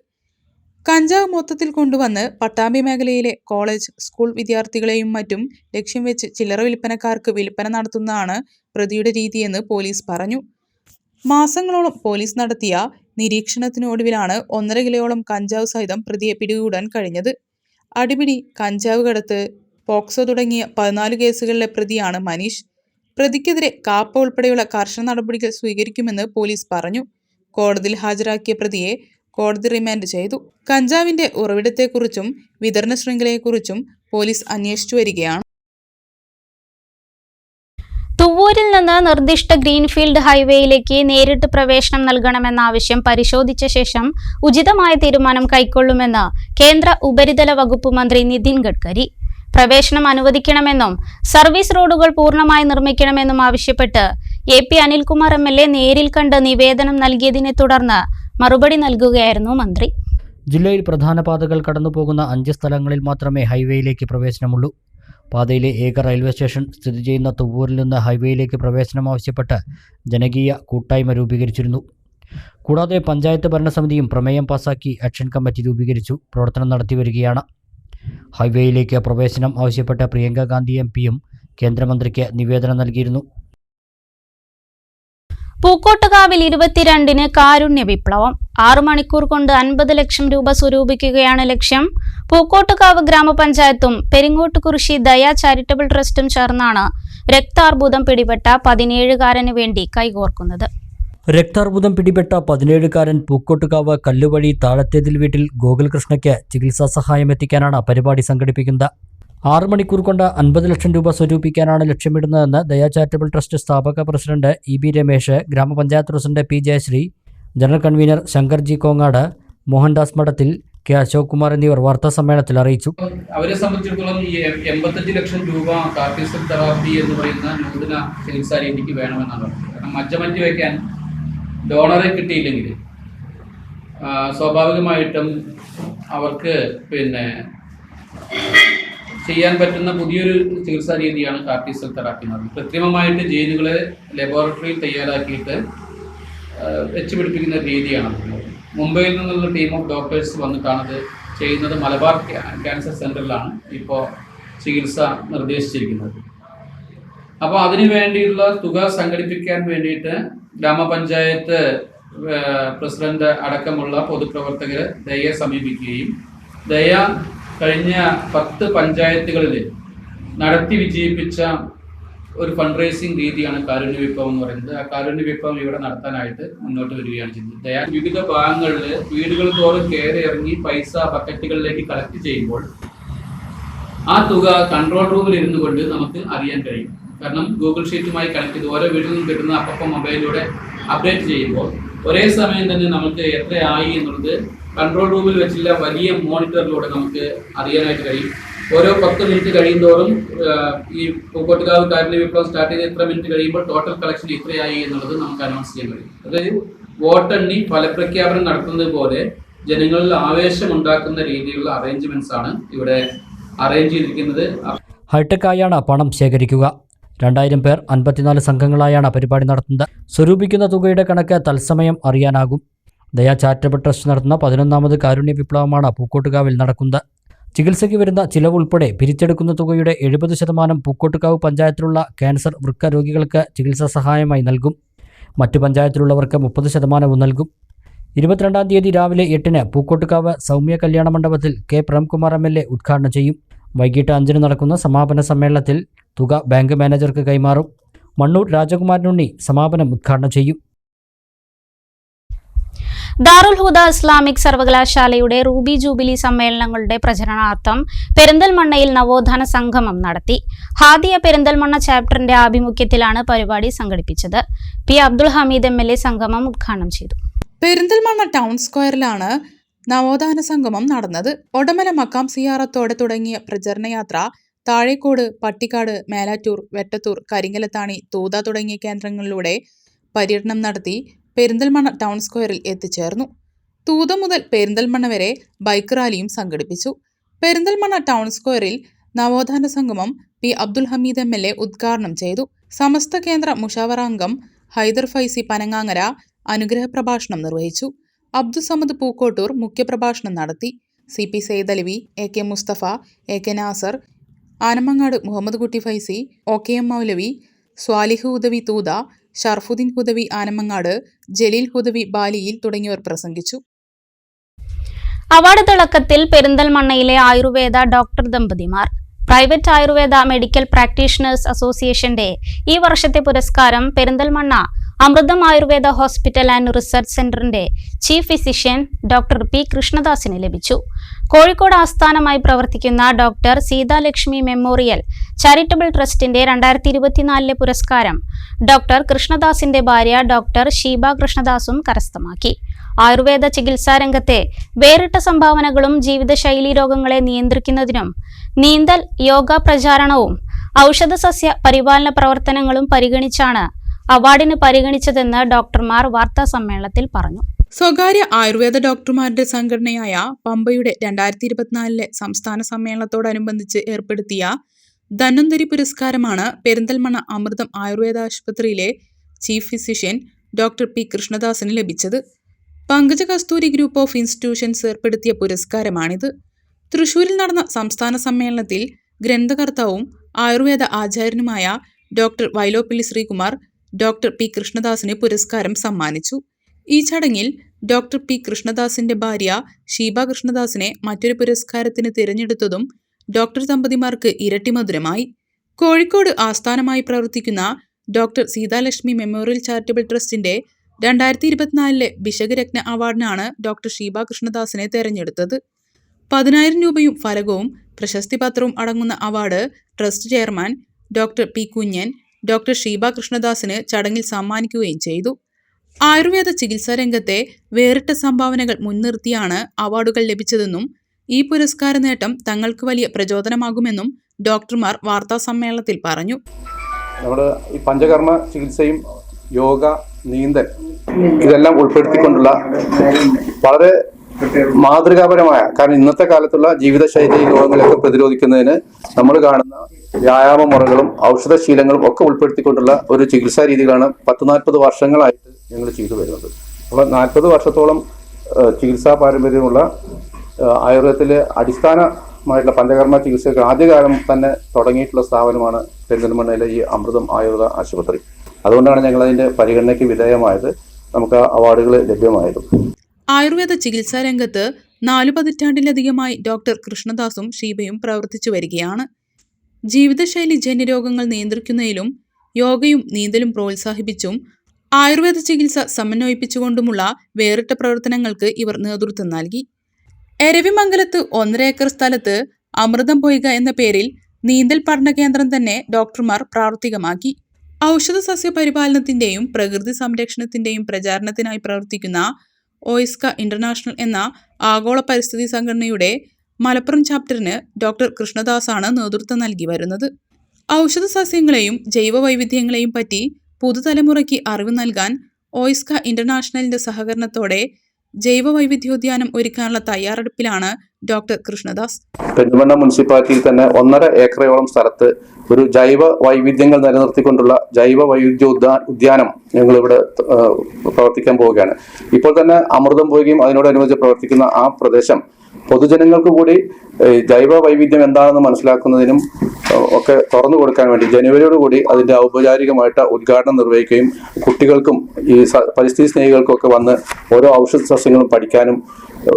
കഞ്ചാവ് മൊത്തത്തിൽ കൊണ്ടുവന്ന് പട്ടാമ്പി മേഖലയിലെ കോളേജ് സ്കൂൾ വിദ്യാർത്ഥികളെയും മറ്റും ലക്ഷ്യം വെച്ച് ചില്ലറ വിൽപ്പനക്കാർക്ക് വിൽപ്പന നടത്തുന്നതാണ് പ്രതിയുടെ രീതിയെന്ന് പോലീസ് പറഞ്ഞു. മാസങ്ങളോളം പോലീസ് നടത്തിയ നിരീക്ഷണത്തിനൊടുവിലാണ് 1.5 കിലോയോളം കഞ്ചാവ് സഹിതം പ്രതിയെ പിടികൂടാൻ കഴിഞ്ഞത്. അടിപിടി, കഞ്ചാവ് കടത്ത്, പോക്സോ തുടങ്ങിയ 14 കേസുകളിലെ പ്രതിയാണ് മനീഷ്. പ്രതിക്കെതിരെ കാപ്പ ഉൾപ്പെടെയുള്ള കർശന നടപടികൾ സ്വീകരിക്കുമെന്ന് പോലീസ് പറഞ്ഞു. കോടതിയിൽ ഹാജരാക്കിയ പ്രതിയെ കോടതി റിമാൻഡ് ചെയ്തു. കഞ്ചാവിന്റെ ഉറവിടത്തെക്കുറിച്ചും വിതരണ ശൃംഖലയെക്കുറിച്ചും പോലീസ് അന്വേഷിച്ചു വരികയാണ്. തുവ്വൂരിൽ നിന്ന് നിർദ്ദിഷ്ട ഗ്രീൻഫീൽഡ് ഹൈവേയിലേക്ക് നേരിട്ട് പ്രവേശനം നൽകണമെന്ന ആവശ്യം പരിശോധിച്ച ശേഷം ഉചിതമായ തീരുമാനം കൈക്കൊള്ളുമെന്ന് കേന്ദ്ര ഉപരിതല വകുപ്പ് മന്ത്രി നിതിൻ ഗഡ്കരി. പ്രവേശനം അനുവദിക്കണമെന്നും സർവീസ് റോഡുകൾ പൂർണ്ണമായി നിർമ്മിക്കണമെന്നും ആവശ്യപ്പെട്ട് AP അനിൽകുമാർ MLA നേരിൽ കണ്ട് നിവേദനം നൽകിയതിനെ തുടർന്ന് മറുപടി നൽകുകയായിരുന്നു മന്ത്രി. ജില്ലയിൽ പ്രധാന പാതകൾ കടന്നുപോകുന്ന 5 സ്ഥലങ്ങളിൽ മാത്രമേ ഹൈവേയിലേക്ക് പ്രവേശനമുള്ളൂ. പാതയിലെ ഏക റെയിൽവേ സ്റ്റേഷൻ സ്ഥിതി ചെയ്യുന്ന തുവ്വൂരിൽ നിന്ന് ഹൈവേയിലേക്ക് പ്രവേശനം ആവശ്യപ്പെട്ട് ജനകീയ കൂട്ടായ്മ രൂപീകരിച്ചിരുന്നു. കൂടാതെ പഞ്ചായത്ത് ഭരണസമിതിയും പ്രമേയം പാസാക്കി ആക്ഷൻ കമ്മിറ്റി രൂപീകരിച്ചു പ്രവർത്തനം നടത്തിവരികയാണ്. ഹൈവേയിലേക്ക് പ്രവേശനം ആവശ്യപ്പെട്ട പ്രിയങ്ക ഗാന്ധി MPയും കേന്ദ്രമന്ത്രിക്ക് നിവേദനം നൽകിയിരുന്നു. പൂക്കോട്ടുകാവിൽ 22-ന് കാരുണ്യ വിപ്ലവം. 6 മണിക്കൂർ കൊണ്ട് 50 ലക്ഷം രൂപ സ്വരൂപിക്കുകയാണ് ലക്ഷ്യം. പൂക്കോട്ടുകാവ് ഗ്രാമപഞ്ചായത്തും പെരിങ്ങോട്ടുകുറിശി ദയ ചാരിറ്റബിൾ ട്രസ്റ്റും ചേർന്നാണ് രക്താർബുദം പിടിപെട്ട 17-കാരന് വേണ്ടി കൈകോർക്കുന്നത്. രക്താർബുദം പിടിപെട്ട 17-കാരൻ പൂക്കോട്ടുകാവ് കല്ലുവഴി താഴത്തേതിൽ വീട്ടിൽ ഗോകുൽകൃഷ്ണയ്ക്ക് ചികിത്സാ സഹായം എത്തിക്കാനാണ് പരിപാടി സംഘടിപ്പിക്കുന്നത്. 6 മണിക്കൂർ കൊണ്ട് 50 ലക്ഷം രൂപ സ്വരൂപിക്കാനാണ് ലക്ഷ്യമിടുന്നതെന്ന് ദയാ ചാരിറ്റബിൾ ട്രസ്റ്റ് സ്ഥാപക പ്രസിഡന്റ് EB രമേശ്, ഗ്രാമപഞ്ചായത്ത് president P Jayasree, general convener Shankarji Kongad, Mohandas Madathil, K Ashok Kumar എന്നിവർ വാർത്താസമ്മേളനത്തിൽ അറിയിച്ചു. അവരെ സംബന്ധിച്ചിടത്തോളം ഈ 85 ലക്ഷം രൂപ കാർട്ടിസൽ തെറാപ്പി എന്ന് പറയുന്ന നൂതന ചികിത്സാ രീതിക്ക് വേണമെന്നാണ് പറഞ്ഞത്. കാരണം മജ്ജമറ്റി വയ്ക്കാൻ ഡോണറെ കിട്ടിയില്ലെങ്കിൽ സ്വാഭാവികമായിട്ടും അവർക്ക് ചെയ്യാൻ പറ്റുന്ന പുതിയൊരു ചികിത്സാ രീതിയാണ് കാർട്ടിസൽ തെറാപ്പി എന്ന് പറയുന്നത്. കൃത്രിമമായിട്ട് ജീനുകളെ ലബോറട്ടറിയിൽ തയ്യാറാക്കിയിട്ട് വെച്ച് പിടിപ്പിക്കുന്ന രീതിയാണ്. മുംബൈയിൽ നിന്നുള്ള ടീം ഓഫ് ഡോക്ടേഴ്സ് വന്നിട്ടാണത് ചെയ്യുന്നത്. മലബാർ ക്യാൻസർ സെൻ്ററിലാണ് ഇപ്പോൾ ചികിത്സ നിർദ്ദേശിച്ചിരിക്കുന്നത്. അപ്പോൾ അതിനു വേണ്ടിയുള്ള തുക സംഘടിപ്പിക്കാൻ വേണ്ടിയിട്ട് ഗ്രാമപഞ്ചായത്ത് പ്രസിഡന്റ് അടക്കമുള്ള പൊതുപ്രവർത്തകർ ദയയെ സമീപിക്കുകയും ദയ കഴിഞ്ഞ 10 പഞ്ചായത്തുകളിൽ നടത്തി വിജയിപ്പിച്ച ഒരു ഫണ്ട് റേസിംഗ് രീതിയാണ് കാരുണ്യ വിപ്ലവം എന്ന് പറയുന്നത്. ആ കാരുണ്യ വിപ്ലവം ഇവിടെ നടത്താനായിട്ട് മുന്നോട്ട് വരികയാണ് ചെയ്യുന്നത്. വിവിധ ഭാഗങ്ങളിൽ വീടുകൾ തോറും കയറി ഇറങ്ങി പൈസ ബക്കറ്റുകളിലേക്ക് കളക്ട് ചെയ്യുമ്പോൾ ആ തുക കൺട്രോൾ റൂമിൽ ഇരുന്നു കൊണ്ട് നമുക്ക് അറിയാൻ കഴിയും. കാരണം ഗൂഗിൾ ഷീറ്റുമായി കണക്ട് ചെയ്ത് ഓരോ വീട്ടിൽ നിന്നും കിട്ടുന്ന അപ്പം മൊബൈലിലൂടെ അപ്ഡേറ്റ് ചെയ്യുമ്പോൾ ഒരേ സമയം തന്നെ നമുക്ക് എത്രയായി എന്നുള്ളത് കൺട്രോൾ റൂമിൽ വെച്ചുള്ള വലിയ മോണിറ്ററിലൂടെ നമുക്ക് അറിയാനായിട്ട് കഴിയും. ഓരോ 10 മിനിറ്റ് കഴിയുന്തോറും ഈ പൂക്കോട്ടുകാവ് കാരുണ്യ വിപ്ലവം സ്റ്റാർട്ട് ചെയ്ത് എത്ര മിനിറ്റ് കഴിയുമ്പോൾ ടോട്ടൽ കളക്ഷൻ ഇത്രയായി എന്നുള്ളത് നമുക്ക് അനൗൺസ് ചെയ്യാൻ കഴിയും. അതായത് വോട്ടെണ്ണി ഫലപ്രഖ്യാപനം നടത്തുന്നത് പോലെ ജനങ്ങളിൽ ആവേശമുണ്ടാക്കുന്ന രീതിയിലുള്ള അറേഞ്ച്മെന്റ്സ് ആണ് ഇവിടെ അറേഞ്ച് ചെയ്തിരിക്കുന്നത്. ഹൈടെക്കായാണ് പണം ശേഖരിക്കുക. 2000 പേർ 54 സംഘങ്ങളായാണ് പരിപാടി നടത്തുന്നത്. സ്വരൂപിക്കുന്ന തുകയുടെ കണക്ക് തത്സമയം അറിയാനാകും. ദയാ ചാരിറ്റബിൾ ട്രസ്റ്റ് നടത്തുന്ന 11ാമത് കാരുണ്യ വിപ്ലവമാണ് പൂക്കോട്ടുകാവിൽ നടക്കുന്നത്. ചികിത്സയ്ക്ക് വരുന്ന ചിലവ് ഉൾപ്പെടെ പിരിച്ചെടുക്കുന്ന തുകയുടെ 70% പൂക്കോട്ടുകാവ് പഞ്ചായത്തിലുള്ള ക്യാൻസർ വൃക്ക രോഗികൾക്ക് ചികിത്സാ സഹായമായി നൽകും. മറ്റു പഞ്ചായത്തിലുള്ളവർക്ക് 30% നൽകും. 22-ാം തീയതി രാവിലെ 8-ന് പൂക്കോട്ടുകാവ് സൗമ്യ കല്യാണ മണ്ഡപത്തിൽ കെ പ്രേംകുമാർ MLA ഉദ്ഘാടനം ചെയ്യും. വൈകിട്ട് 5-ന് നടക്കുന്ന സമാപന സമ്മേളനത്തിൽ തുക ബാങ്ക് മാനേജർക്ക് കൈമാറും. മണ്ണൂർ രാജകുമാരനുണ്ണി സമാപനം ഉദ്ഘാടനം ചെയ്യും. ദാറുൽ ഹുദ ഇസ്ലാമിക് സർവകലാശാലയുടെ റൂബി ജൂബിലി സമ്മേളനങ്ങളുടെ പ്രചരണാർത്ഥം പെരിന്തൽമണ്ണയിൽ നവോത്ഥാന സംഗമം നടത്തി. ഹാദിയ പെരിന്തൽമണ്ണ ചാപ്റ്ററിന്റെ ആഭിമുഖ്യത്തിലാണ് പരിപാടി സംഘടിപ്പിച്ചത്. പി അബ്ദുൽ ഹമീദ് MLA സംഗമം ഉദ്ഘാടനം ചെയ്തു. പെരിന്തൽമണ്ണ ടൗൺ സ്ക്വയറിലാണ് നവോത്ഥാന സംഗമം നടന്നത്. ഒടമല മക്കാം സിയാറത്തോടെ തുടങ്ങിയ പ്രചരണയാത്ര താഴേക്കോട്, പട്ടിക്കാട്, മേലാറ്റൂർ, വെട്ടത്തൂർ, കരിങ്കലത്താണി, തൂത തുടങ്ങിയ കേന്ദ്രങ്ങളിലൂടെ പര്യടനം നടത്തി പെരിന്തൽമണ്ണ ടൗൺ സ്ക്വയറിൽ എത്തിച്ചേർന്നു. തൂത മുതൽ പെരിന്തൽമണ്ണ വരെ ബൈക്ക് റാലിയും സംഘടിപ്പിച്ചു. പെരിന്തൽമണ്ണ ടൗൺ സ്ക്വയറിൽ നവോത്ഥാന സംഗമം പി അബ്ദുൽ ഹമീദ് MLA ഉദ്ഘാടനം ചെയ്തു. സമസ്ത കേന്ദ്ര മുഷാവറ അംഗം ഹൈദർ ഫൈസി പനങ്ങാങ്ങര അനുഗ്രഹ പ്രഭാഷണം നിർവഹിച്ചു. അബ്ദുസമദ് പൂക്കോട്ടൂർ മുഖ്യപ്രഭാഷണം നടത്തി. CP Saidalavi, AK Mustafa, AK Nasar, Anamangad Muhammad കുട്ടി ഫൈസി, OKM മൗലവി, സ്വാലിഹ് ഹുദവി തൂത, ഷർഫുദ്ദീൻ ഹുദവി ആനമങ്ങാട്, ജലീൽ ഹുദവി ബാലിയിൽ തുടങ്ങിയവർ പ്രസംഗിച്ചു. അവാർഡ് തിളക്കത്തിൽ പെരിന്തൽമണ്ണയിലെ ആയുർവേദ ഡോക്ടർ ദമ്പതിമാർ. പ്രൈവറ്റ് ആയുർവേദ മെഡിക്കൽ പ്രാക്ടീഷണേഴ്സ് അസോസിയേഷന്റെ ഈ വർഷത്തെ പുരസ്കാരം Perinthalmanna Amritham Ayurveda hospital and research സെന്ററിന്റെ ചീഫ് ഫിസിഷ്യൻ ഡോക്ടർ പി കൃഷ്ണദാസിന് ലഭിച്ചു. കോഴിക്കോട് ആസ്ഥാനമായി പ്രവർത്തിക്കുന്ന ഡോക്ടർ സീതാലക്ഷ്മി മെമ്മോറിയൽ ചാരിറ്റബിൾ ട്രസ്റ്റിന്റെ 2024 പുരസ്കാരം ഡോക്ടർ കൃഷ്ണദാസിന്റെ ഭാര്യ ഡോക്ടർ ഷീബ കൃഷ്ണദാസും കരസ്ഥമാക്കി. ആയുർവേദ ചികിത്സാ രംഗത്തെ വേറിട്ട സംഭാവനകളും ജീവിതശൈലി രോഗങ്ങളെ നിയന്ത്രിക്കുന്നതിനും നീന്തൽ, യോഗ പ്രചാരണവും ഔഷധസസ്യ പരിപാലന പ്രവർത്തനങ്ങളും പരിഗണിച്ചാണ് അവാർഡിന് പരിഗണിച്ചതെന്ന് ഡോക്ടർമാർ വാർത്താ സമ്മേളനത്തിൽ പറഞ്ഞു. സ്വകാര്യ ആയുർവേദ ഡോക്ടർമാരുടെ സംഘടനയായ പമ്പയുടെ 2024 സംസ്ഥാന സമ്മേളനത്തോടനുബന്ധിച്ച് ഏർപ്പെടുത്തിയ ധന്വന്തരി പുരസ്കാരമാണ് പെരിന്തൽമണ്ണ അമൃതം ആയുർവേദ ആശുപത്രിയിലെ ചീഫ് ഫിസിഷ്യൻ ഡോക്ടർ പി കൃഷ്ണദാസിന് ലഭിച്ചത്. Pankaja Kasthuri group of institutions ഏർപ്പെടുത്തിയ പുരസ്കാരമാണിത്. തൃശൂരിൽ നടന്ന സംസ്ഥാന സമ്മേളനത്തിൽ ഗ്രന്ഥകർത്താവും ആയുർവേദ ആചാര്യനുമായ doctor Vyloppilly Sreekumar doctor P കൃഷ്ണദാസിന് പുരസ്കാരം സമ്മാനിച്ചു. ഈ ചടങ്ങിൽ ഡോക്ടർ പി കൃഷ്ണദാസിന്റെ ഭാര്യ ഷീബ കൃഷ്ണദാസിനെ മറ്റൊരു പുരസ്കാരത്തിന് തിരഞ്ഞെടുത്തതും ഡോക്ടർ ദമ്പതിമാർക്ക് ഇരട്ടി മധുരമായി. കോഴിക്കോട് ആസ്ഥാനമായി പ്രവർത്തിക്കുന്ന ഡോക്ടർ സീതാലക്ഷ്മി മെമ്മോറിയൽ ചാരിറ്റബിൾ ട്രസ്റ്റിന്റെ 2024 ഭിഷകരത്ന അവാർഡിനാണ് ഡോക്ടർ ഷീബ കൃഷ്ണദാസിനെ തെരഞ്ഞെടുത്തത്. 10,000 രൂപയും ഫലകവും പ്രശസ്തിപത്രവും അടങ്ങുന്ന award trust chairman doctor P Kunhan doctor Sheeba കൃഷ്ണദാസിന് ചടങ്ങിൽ സമ്മാനിക്കുകയും ചെയ്തു. ആയുർവേദ ചികിത്സാ രംഗത്തെ വേറിട്ട സംഭാവനകൾ മുൻനിർത്തിയാണ് അവാർഡുകൾ ലഭിച്ചതെന്നും ഈ പുരസ്കാര നേട്ടം തങ്ങൾക്ക് വലിയ പ്രചോദനമാകുമെന്നും ഡോക്ടർമാർ വാർത്താ സമ്മേളനത്തിൽ പറഞ്ഞു. നമ്മുടെ ഈ പഞ്ചകർമ്മ ചികിത്സയും യോഗ, നീന്തൽ ഇതെല്ലാം ഉൾപ്പെടുത്തിക്കൊണ്ടുള്ള വളരെ മാതൃകാപരമായ, കാരണം ഇന്നത്തെ കാലത്തുള്ള ജീവിതശൈലി രോഗങ്ങളൊക്കെ പ്രതിരോധിക്കുന്നതിന് നമ്മൾ കാണുന്ന വ്യായാമ മുറകളും ഔഷധശീലങ്ങളും ഒക്കെ ഉൾപ്പെടുത്തിക്കൊണ്ടുള്ള ഒരു ചികിത്സാ രീതികളാണ് 10-40 വർഷങ്ങളായിട്ട് ഞങ്ങൾ ചെയ്തു വരുന്നത്. അപ്പോൾ 40 വർഷത്തോളം ചികിത്സാ പാരമ്പര്യമുള്ള ആയുർവേദത്തിലെ അടിസ്ഥാനമായിട്ടുള്ള പഞ്ചകർമ്മ ചികിത്സയ്ക്ക് ആദ്യകാലം തന്നെ തുടങ്ങിയിട്ടുള്ള സ്ഥാപനമാണ് പെരിന്തൽമണ്ണയിലെ ഈ അമൃതം ആയുർവേദ ആശുപത്രി. അതുകൊണ്ടാണ് ഞങ്ങൾ അതിന്റെ പരിഗണനയ്ക്ക് വിധേയമായത്, നമുക്ക് അവാർഡുകൾ ലഭ്യമായത്. ആയുർവേദ ചികിത്സാ രംഗത്ത് 4 പതിറ്റാണ്ടിലധികമായി ഡോക്ടർ കൃഷ്ണദാസും ഷീബയും പ്രവർത്തിച്ചു വരികയാണ്. ജീവിതശൈലി ജന്യരോഗങ്ങൾ നിയന്ത്രിക്കുന്നതിലും യോഗയും നീന്തലും പ്രോത്സാഹിപ്പിച്ചും ആയുർവേദ ചികിത്സ സമന്വയിപ്പിച്ചുകൊണ്ടുമുള്ള വേറിട്ട പ്രവർത്തനങ്ങൾക്ക് ഇവർ നേതൃത്വം നൽകി. എരവിമംഗലത്ത് 1.5 ഏക്കർ സ്ഥലത്ത് അമൃതം പൊയ്ക എന്ന പേരിൽ നീന്തൽ പഠന കേന്ദ്രം തന്നെ ഡോക്ടർമാർ പ്രാവർത്തികമാക്കി. ഔഷധ സസ്യ പരിപാലനത്തിന്റെയും പ്രകൃതി സംരക്ഷണത്തിന്റെയും പ്രചാരണത്തിനായി പ്രവർത്തിക്കുന്ന ഓയിസ്ക ഇന്റർനാഷണൽ എന്ന ആഗോള പരിസ്ഥിതി സംഘടനയുടെ മലപ്പുറം ചാപ്റ്ററിന് ഡോക്ടർ കൃഷ്ണദാസാണ് നേതൃത്വം നൽകി വരുന്നത്. ഔഷധ സസ്യങ്ങളെയും ജൈവ വൈവിധ്യങ്ങളെയും പറ്റി പുതുതലമുറയ്ക്ക് അറിവ് നൽകാൻ ഓയിസ്ക ഇന്റർനാഷണലിന്റെ സഹകരണത്തോടെ ജൈവ വൈവിധ്യോദ്യാനം ഒരുക്കാനുള്ള തയ്യാറെടുപ്പിലാണ് ഡോക്ടർ കൃഷ്ണദാസ്. പെരിന്തൽമണ്ണ മുനിസിപ്പാലിറ്റിയിൽ തന്നെ 1.5 ഏക്കറോളം സ്ഥലത്ത് ഒരു ജൈവ വൈവിധ്യങ്ങൾ നിലനിർത്തിക്കൊണ്ടുള്ള ജൈവ വൈവിധ്യ ഉദ്യാനം ഞങ്ങളിവിടെ പ്രവർത്തിക്കാൻ പോവുകയാണ്. ഇപ്പോൾ തന്നെ അമൃതം പൊയ്കയും അതിനോടനുബന്ധിച്ച് പ്രവർത്തിക്കുന്ന ആ പ്രദേശം പൊതുജനങ്ങൾക്ക് കൂടി ജൈവ വൈവിധ്യം എന്താണെന്ന് മനസ്സിലാക്കുന്നതിനും ഒക്കെ തുറന്നു കൊടുക്കാൻ വേണ്ടി ജനുവരിയോടുകൂടി അതിന്റെ ഔപചാരികമായിട്ട് ഉദ്ഘാടനം നിർവഹിക്കുകയും കുട്ടികൾക്കും ഈ പരിസ്ഥിതി സ്നേഹികൾക്കും ഒക്കെ വന്ന് ഓരോ ഔഷധ സസ്യങ്ങളും പഠിക്കാനും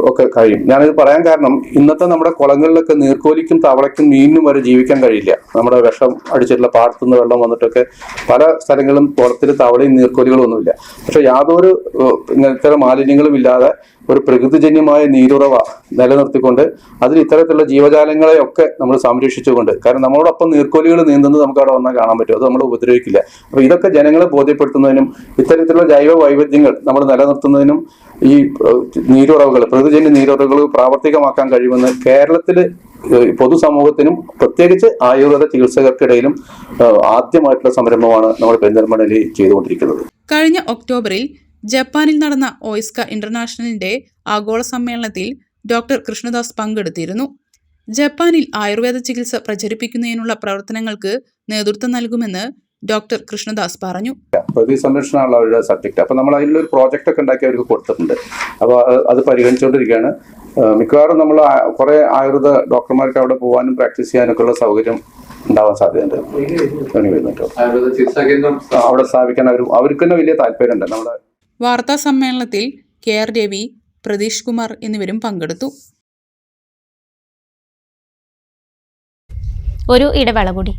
ഒക്കെ കഴിയും. ഞാനിത് പറയാൻ കാരണം ഇന്നത്തെ നമ്മുടെ കുളങ്ങളിലൊക്കെ നീർക്കോലിക്കും തവളയ്ക്കും മീനിനും വരെ ജീവിക്കാൻ കഴിയില്ല. നമ്മുടെ വിഷം അടിച്ചിട്ടുള്ള പാടത്തുനിന്ന് വെള്ളം വന്നിട്ടൊക്കെ പല സ്ഥലങ്ങളിലും കുളത്തിൽ തവളയും നീർക്കോലികളും ഒന്നുമില്ല. പക്ഷെ യാതൊരു ഇത്തരം മാലിന്യങ്ങളും ഇല്ലാതെ ഒരു പ്രകൃതിജന്യമായ നീരുറവ നിലനിർത്തിക്കൊണ്ട് അതിൽ ഇത്തരത്തിലുള്ള ജീവജാലങ്ങളെയൊക്കെ നമ്മൾ സംരക്ഷിച്ചുകൊണ്ട്, കാരണം നമ്മളോടൊപ്പം നീർക്കോലികൾ നീന്തുന്നത് നമുക്ക് അവിടെ വന്നാൽ കാണാൻ പറ്റും, അത് നമ്മൾ ഉപദ്രവിക്കില്ല. അപ്പൊ ഇതൊക്കെ ജനങ്ങളെ ബോധ്യപ്പെടുത്തുന്നതിനും ഇത്തരത്തിലുള്ള ജൈവ വൈവിധ്യങ്ങൾ നമ്മൾ നിലനിർത്തുന്നതിനും ഈ നീരുറവുകൾ, പ്രകൃതിജന്യ നീരുറവുകൾ പ്രാവർത്തികമാക്കാൻ കഴിയുമെന്ന് കേരളത്തിൽ പൊതുസമൂഹത്തിനും പ്രത്യേകിച്ച് ആയുർവേദ ചികിത്സകർക്കിടയിലും ആദ്യമായിട്ടുള്ള സംരംഭമാണ് നമ്മൾ പെരിന്തൽമണ്ണയിൽ ചെയ്തുകൊണ്ടിരിക്കുന്നത്. കഴിഞ്ഞ ഒക്ടോബറിൽ ജപ്പാനിൽ നടന്ന ഓയിസ്ക ഇന്റർനാഷണലിന്റെ ആഗോള സമ്മേളനത്തിൽ ഡോക്ടർ കൃഷ്ണദാസ് പങ്കെടുത്തിരുന്നു. ജപ്പാനിൽ ആയുർവേദ ചികിത്സ പ്രചരിപ്പിക്കുന്നതിനുള്ള പ്രവർത്തനങ്ങൾക്ക് നേതൃത്വം നൽകുമെന്ന് ഡോക്ടർ കൃഷ്ണദാസ് പറഞ്ഞു. പ്രകൃതി സംരക്ഷണമുള്ള അവരുടെ സബ്ജക്ട്. അപ്പൊ നമ്മൾ അതിലൊരു പ്രോജക്റ്റ് ഒക്കെ ഉണ്ടാക്കി അവർക്ക് കൊടുത്തിട്ടുണ്ട്. അപ്പോൾ അത് പരിഗണിച്ചുകൊണ്ടിരിക്കുകയാണ്. മിക്കവാറും നമ്മൾ കുറെ ആയുർവേദ ഡോക്ടർമാർക്ക് അവിടെ പോകാനും പ്രാക്ടീസ് ചെയ്യാനൊക്കെ ഉള്ള സൗകര്യം ഉണ്ടാവാൻ സാധ്യതയുണ്ട്. അവിടെ സ്ഥാപിക്കാൻ അവർക്ക് തന്നെ വലിയ താല്പര്യമുണ്ട്. നമ്മുടെ വാർത്താ സമ്മേളനത്തിൽ KR രവി, പ്രതീഷ് കുമാർ എന്നിവരും പങ്കെടുത്തു. ഒരു ഇടവേള കൂടി.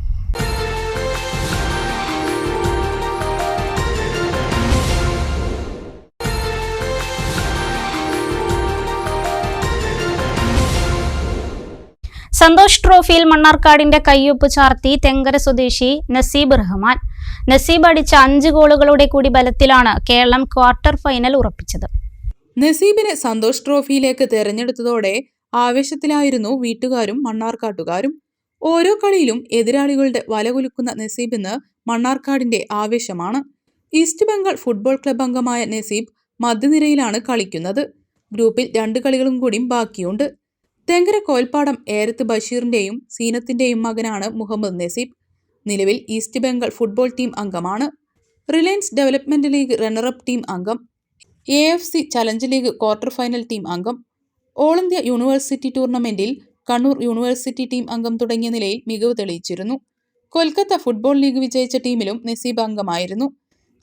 സന്തോഷ് ട്രോഫിയിൽ മണ്ണാർക്കാടിന്റെ കയ്യൊപ്പ് ചാർത്തി തെങ്കര സ്വദേശി നസീബ് റഹ്മാൻ. നസീബ് അടിച്ച 5 ഗോളുകളുടെ കൂടി ബലത്തിലാണ് കേരളം ക്വാർട്ടർ ഫൈനൽ ഉറപ്പിച്ചത്. നസീബിനെ സന്തോഷ് ട്രോഫിയിലേക്ക് തെരഞ്ഞെടുത്തതോടെ ആവേശത്തിലായിരുന്നു വീട്ടുകാരും മണ്ണാർക്കാട്ടുകാരും. ഓരോ കളിയിലും എതിരാളികളുടെ വലകുലുക്കുന്ന നസീബിന് മണ്ണാർക്കാടിന്റെ ആവേശമാണ്. ഈസ്റ്റ് ബംഗാൾ ഫുട്ബോൾ ക്ലബ് അംഗമായ നസീബ് മധ്യനിരയിലാണ് കളിക്കുന്നത്. ഗ്രൂപ്പിൽ 2 കളികളും കൂടി ബാക്കിയുണ്ട്. തെങ്കര കോൽപ്പാടം ഏരത്ത് ബഷീറിന്റെയും സീനത്തിന്റെയും മകനാണ് മുഹമ്മദ് നസീബ്. നിലവിൽ ഈസ്റ്റ് ബംഗാൾ ഫുട്ബോൾ ടീം അംഗമാണ്. Reliance development league runner-up team അംഗം, AFC challenge league quarter final team അംഗം, ഓൾ ഇന്ത്യ യൂണിവേഴ്സിറ്റി ടൂർണമെന്റിൽ കണ്ണൂർ യൂണിവേഴ്സിറ്റി ടീം അംഗം തുടങ്ങിയ നിലയിൽ മികവ് തെളിയിച്ചിരുന്നു. കൊൽക്കത്ത ഫുട്ബോൾ ലീഗ് വിജയിച്ച ടീമിലും നസീബ് അംഗമായിരുന്നു.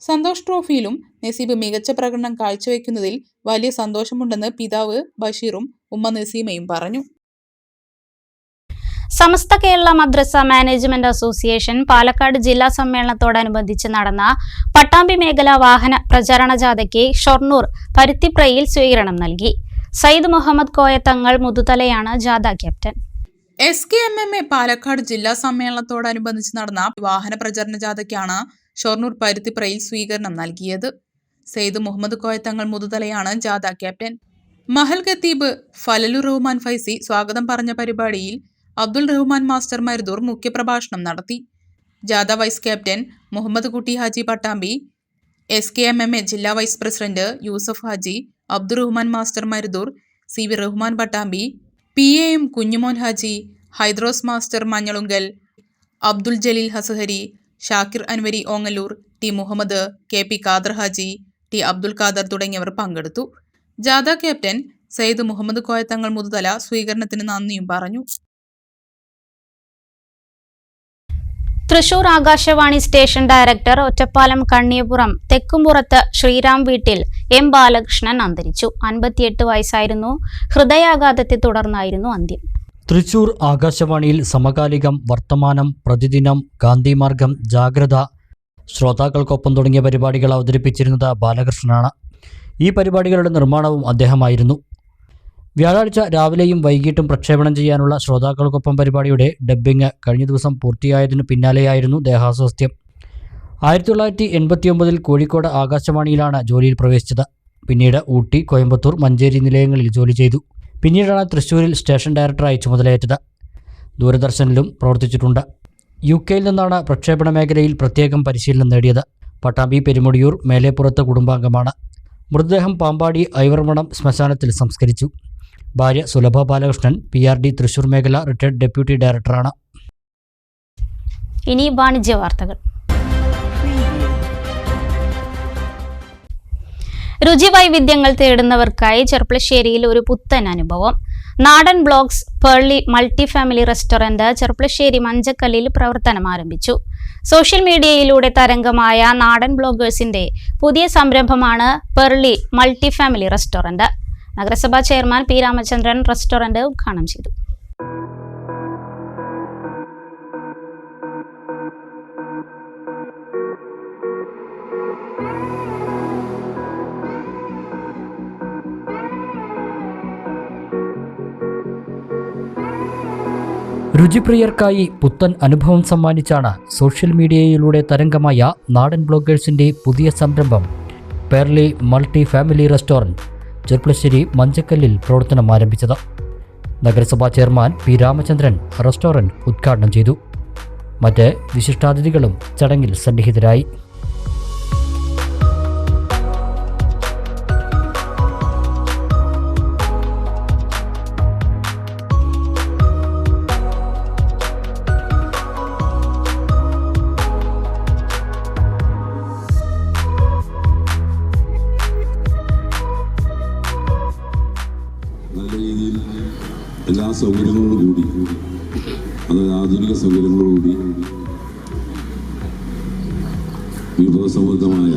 സന്തോഷ് ട്രോഫിയിലും നസീബ് മികച്ച പ്രകടനം കാഴ്ചവെക്കുന്നതിൽ വലിയ സന്തോഷമുണ്ടെന്ന് പിതാവ് ബഷീറും ഉമ്മ നസീമയും പറഞ്ഞു. സമസ്ത കേരള മദ്രസ മാനേജ്മെന്റ് അസോസിയേഷൻ പാലക്കാട് ജില്ലാ സമ്മേളനത്തോടനുബന്ധിച്ച് നടന്ന പട്ടാമ്പി മേഖല വാഹന പ്രചാരണ ജാഥയ്ക്ക് ഷൊർണൂർ പരുത്തിപ്രയിൽ സ്വീകരണം നൽകി. സയ്യിദ് മുഹമ്മദ് കോയ തങ്ങൾ മുതുതലയാണ് ജാഥ ക്യാപ്റ്റൻ. SKMMA പാലക്കാട് ജില്ലാ സമ്മേളനത്തോടനുബന്ധിച്ച് നടന്ന വാഹന പ്രചരണ ജാഥയ്ക്കാണ് ഷൊർണൂർ പരുത്തിപ്രയിൽ സ്വീകരണം നൽകിയത്. സയ്യിദ് മുഹമ്മദ് കോയ തങ്ങൾ മുതുതലയാണ് ജാഥ ക്യാപ്റ്റൻ. മഹൽ ഖത്തീബ് ഫലലുർ റഹ്മാൻ ഫൈസി സ്വാഗതം പറഞ്ഞ പരിപാടിയിൽ അബ്ദുൾ റഹ്മാൻ മാസ്റ്റർ മരുദൂർ മുഖ്യപ്രഭാഷണം നടത്തി. ജാഥ vice captain Muhammad Kutty Haji Pattambi, SKMMA ജില്ലാ vice president Yusuf Haji, Abdurahman master Marudur, CV Rahman Pattambi, PAM Kunhumon Haji, Hydros master Manjalungal, Abdul Jaleel Hasahari, Shakir Anvari Ongallur, T Muhammad, KP Khader Haji, T Abdul Khader തുടങ്ങിയവർ പങ്കെടുത്തു. ജാഥ ക്യാപ്റ്റൻ സയ്യിദ് മുഹമ്മദ് കോയ തങ്ങൾ മുതുതല സ്വീകരണത്തിന് നന്ദിയും പറഞ്ഞു. തൃശൂർ ആകാശവാണി സ്റ്റേഷൻ ഡയറക്ടർ ഒറ്റപ്പാലം കണ്ണിയപുറം തെക്കുംപുറത്ത് ശ്രീരാം വീട്ടിൽ M ബാലകൃഷ്ണൻ അന്തരിച്ചു. 58 വയസ്സായിരുന്നു. ഹൃദയാഘാതത്തെ തുടർന്നായിരുന്നു അന്ത്യം. തൃശൂർ ആകാശവാണിയിൽ സമകാലികം, വർത്തമാനം, പ്രതിദിനം, ഗാന്ധിമാർഗം, ജാഗ്രത, ശ്രോതാക്കൾക്കൊപ്പം തുടങ്ങിയ പരിപാടികൾ അവതരിപ്പിച്ചിരുന്നത് ബാലകൃഷ്ണനാണ്. ഈ പരിപാടികളുടെ നിർമ്മാണവും അദ്ദേഹമായിരുന്നു. വ്യാഴാഴ്ച രാവിലെയും വൈകിട്ടും പ്രക്ഷേപണം ചെയ്യാനുള്ള ശ്രോതാക്കൾക്കൊപ്പം പരിപാടിയുടെ ഡബ്ബിംഗ് കഴിഞ്ഞ ദിവസം പൂർത്തിയായതിനു പിന്നാലെയായിരുന്നു ദേഹാസ്വാസ്ഥ്യം. 1989 കോഴിക്കോട് ആകാശവാണിയിലാണ് ജോലിയിൽ പ്രവേശിച്ചത്. പിന്നീട് ഊട്ടി, കോയമ്പത്തൂർ, മഞ്ചേരി നിലയങ്ങളിൽ ജോലി ചെയ്തു. പിന്നീടാണ് തൃശ്ശൂരിൽ സ്റ്റേഷൻ ഡയറക്ടറായി ചുമതലയേറ്റത്. ദൂരദർശനിലും പ്രവർത്തിച്ചിട്ടുണ്ട്. UK-യിൽ നിന്നാണ് പ്രക്ഷേപണ മേഖലയിൽ പ്രത്യേകം പരിശീലനം നേടിയത്. പട്ടാമ്പി പെരുമുടിയൂർ മേലേപ്പുറത്ത് കുടുംബാംഗമാണ്. മൃതദേഹം പാമ്പാടി ഐവർമണം ശ്മശാനത്തിൽ സംസ്കരിച്ചു. ഭാര്യ സുലഭ ബാലകൃഷ്ണൻ PRD തൃശൂർ മേഖല റിട്ടയർഡ് ഡെപ്യൂട്ടി ഡയറക്ടറാണ്. ഇനി വാണിജ്യ വാർത്തകൾ. രുചിവൈവിധ്യങ്ങൾ തേടുന്നവർക്കായി ചെർപ്പളശ്ശേരിയിൽ ഒരു പുത്തൻ അനുഭവം. Nadan vlogs Pearly multi family restaurant Cherpulassery മഞ്ചക്കല്ലിൽ പ്രവർത്തനം ആരംഭിച്ചു. സോഷ്യൽ മീഡിയയിലൂടെ തരംഗമായ നാടൻ ബ്ലോഗേഴ്സിന്റെ പുതിയ സംരംഭമാണ് പേർലി മൾട്ടി ഫാമിലി റെസ്റ്റോറന്റ്. നഗരസഭാ ചെയർമാൻ P. രാമചന്ദ്രൻ റെസ്റ്റോറന്റ് ഉദ്ഘാടനം ചെയ്തു. രുചിപ്രിയർക്കായി പുത്തൻ അനുഭവം സമ്മാനിച്ചാണ് സോഷ്യൽ മീഡിയയിലൂടെ തരംഗമായ നാടൻ ബ്ലോഗേഴ്സിൻ്റെ പുതിയ സംരംഭം Pearly multi family restaurant Cherpulassery മഞ്ചക്കല്ലിൽ പ്രവർത്തനം ആരംഭിച്ചത്. നഗരസഭാ ചെയർമാൻ P. രാമചന്ദ്രൻ റെസ്റ്റോറൻറ്റ് ഉദ്ഘാടനം ചെയ്തു. മറ്റ് വിശിഷ്ടാതിഥികളും ചടങ്ങിൽ സന്നിഹിതരായി. എല്ലാ സൗകര്യങ്ങളോടുകൂടി, അതായത് ആധുനിക സൗകര്യങ്ങളോടുകൂടി വിഭവസമൃദ്ധമായ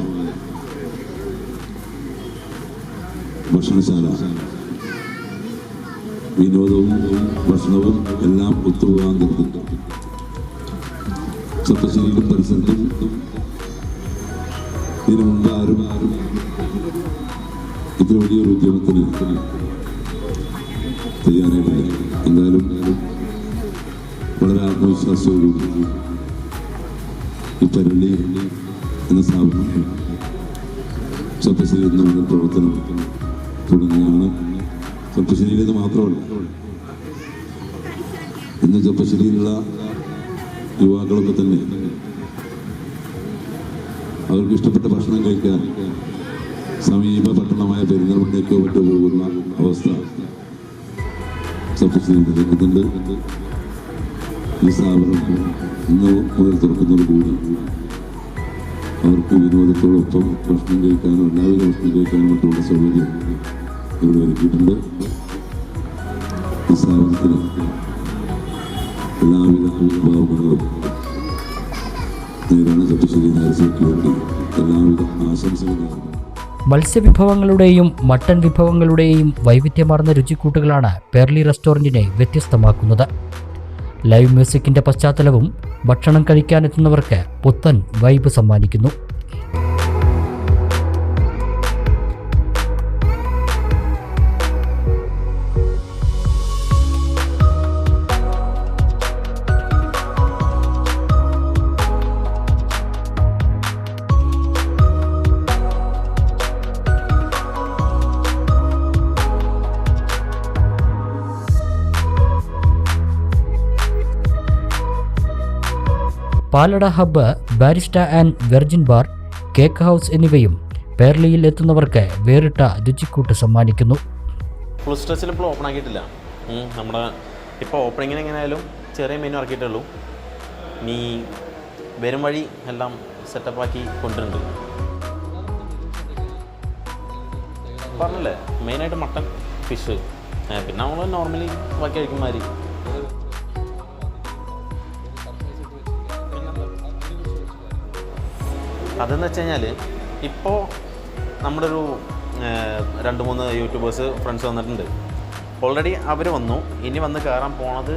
ഭക്ഷണശാല, വിനോദവും ഭക്ഷണവും എല്ലാം ഒത്തുപോകാൻ നിർത്തുന്നു. ചെർപ്പശ്ശേരിയിലും പരിസരത്തും ഇതിനു മുമ്പ് ആരും ഇത്ര വലിയൊരു ഉദ്യമത്തിന് തയ്യാറായിട്ടില്ല. എന്തായാലും വളരെ ആത്മവിശ്വാസത്തോടുകൂടി ഈ പേർലി എന്ന സ്ഥാപനം ചെർപ്പശ്ശേരിയിൽ നിന്ന് പ്രവർത്തനം തുടങ്ങിയാണ്. ചെർപ്പശ്ശേരിയിൽ നിന്ന് മാത്രമല്ല, ഇന്ന് ചെർപ്പശ്ശേരിയിലുള്ള യുവാക്കളൊക്കെ തന്നെ അവർക്ക് ഇഷ്ടപ്പെട്ട ഭക്ഷണം കഴിക്കാൻ സമീപ പട്ടണമായ പെരിന്തൽമണ്ണയ്ക്കോ മറ്റോ പോകുന്ന അവസ്ഥ ചെർപ്പശ്ശേരിയിൽ നിൽക്കുന്നുണ്ട്. ഈ സ്ഥാപനം ഇന്ന് മുതൽ തുറക്കുന്നതോടുകൂടി അവർക്ക് വിനോദത്തോടൊപ്പം ഭക്ഷണം കഴിക്കാനും എല്ലാവരും ഭക്ഷണം കഴിക്കാനും മറ്റുള്ള സൗകര്യം ഇവിടെ ഒരുക്കിയിട്ടുണ്ട്. ഈ സ്ഥാപനത്തിന് എല്ലാവിധ ഭാവങ്ങളും നേരാണ് ചെർപ്പശ്ശേരി നഗരസഭയ്ക്ക് വേണ്ടി എല്ലാവിധ ആശംസകളും. മത്സ്യവിഭവങ്ങളുടെയും മട്ടൻ വിഭവങ്ങളുടെയും വൈവിധ്യമാർന്ന രുചിക്കൂട്ടുകളാണ് പേർലി റെസ്റ്റോറൻറ്റിനെ വ്യത്യസ്തമാക്കുന്നത്. ലൈവ് മ്യൂസിക്കിൻ്റെ പശ്ചാത്തലവും ഭക്ഷണം കഴിക്കാനെത്തുന്നവർക്ക് പുത്തൻ വൈബ് സമ്മാനിക്കുന്നു. Palada hub, barista and virgin bar, cake house എന്നിവയും പേർലിയിൽ എത്തുന്നവർക്ക് വേറിട്ട രുചിക്കൂട്ട് സമ്മാനിക്കുന്നു. ഫുൾ സ്ട്രെച്ചിൽ ഇപ്പോൾ ഓപ്പൺ ആക്കിയിട്ടില്ല. നമ്മുടെ ഇപ്പോൾ ഓപ്പണിങ്ങിന് എങ്ങനെയായാലും ചെറിയ മെനു ഇറക്കിയിട്ടുള്ളൂ. നീ വരും വഴി എല്ലാം സെറ്റപ്പാക്കി കൊണ്ടുണ്ട്. പറഞ്ഞല്ലേ, മെയിനായിട്ട് മട്ടൺ, ഫിഷ്, പിന്നെ നമ്മൾ നോർമലി ബാക്കി കഴിക്കുമാതിരി. അതെന്ന് വെച്ച് കഴിഞ്ഞാൽ ഇപ്പോൾ നമ്മുടെ ഒരു 2-3 യൂട്യൂബേഴ്സ് ഫ്രണ്ട്സ് വന്നിട്ടുണ്ട്. ഓൾറെഡി അവർ വന്നു, ഇനി വന്ന് കയറാൻ പോണത്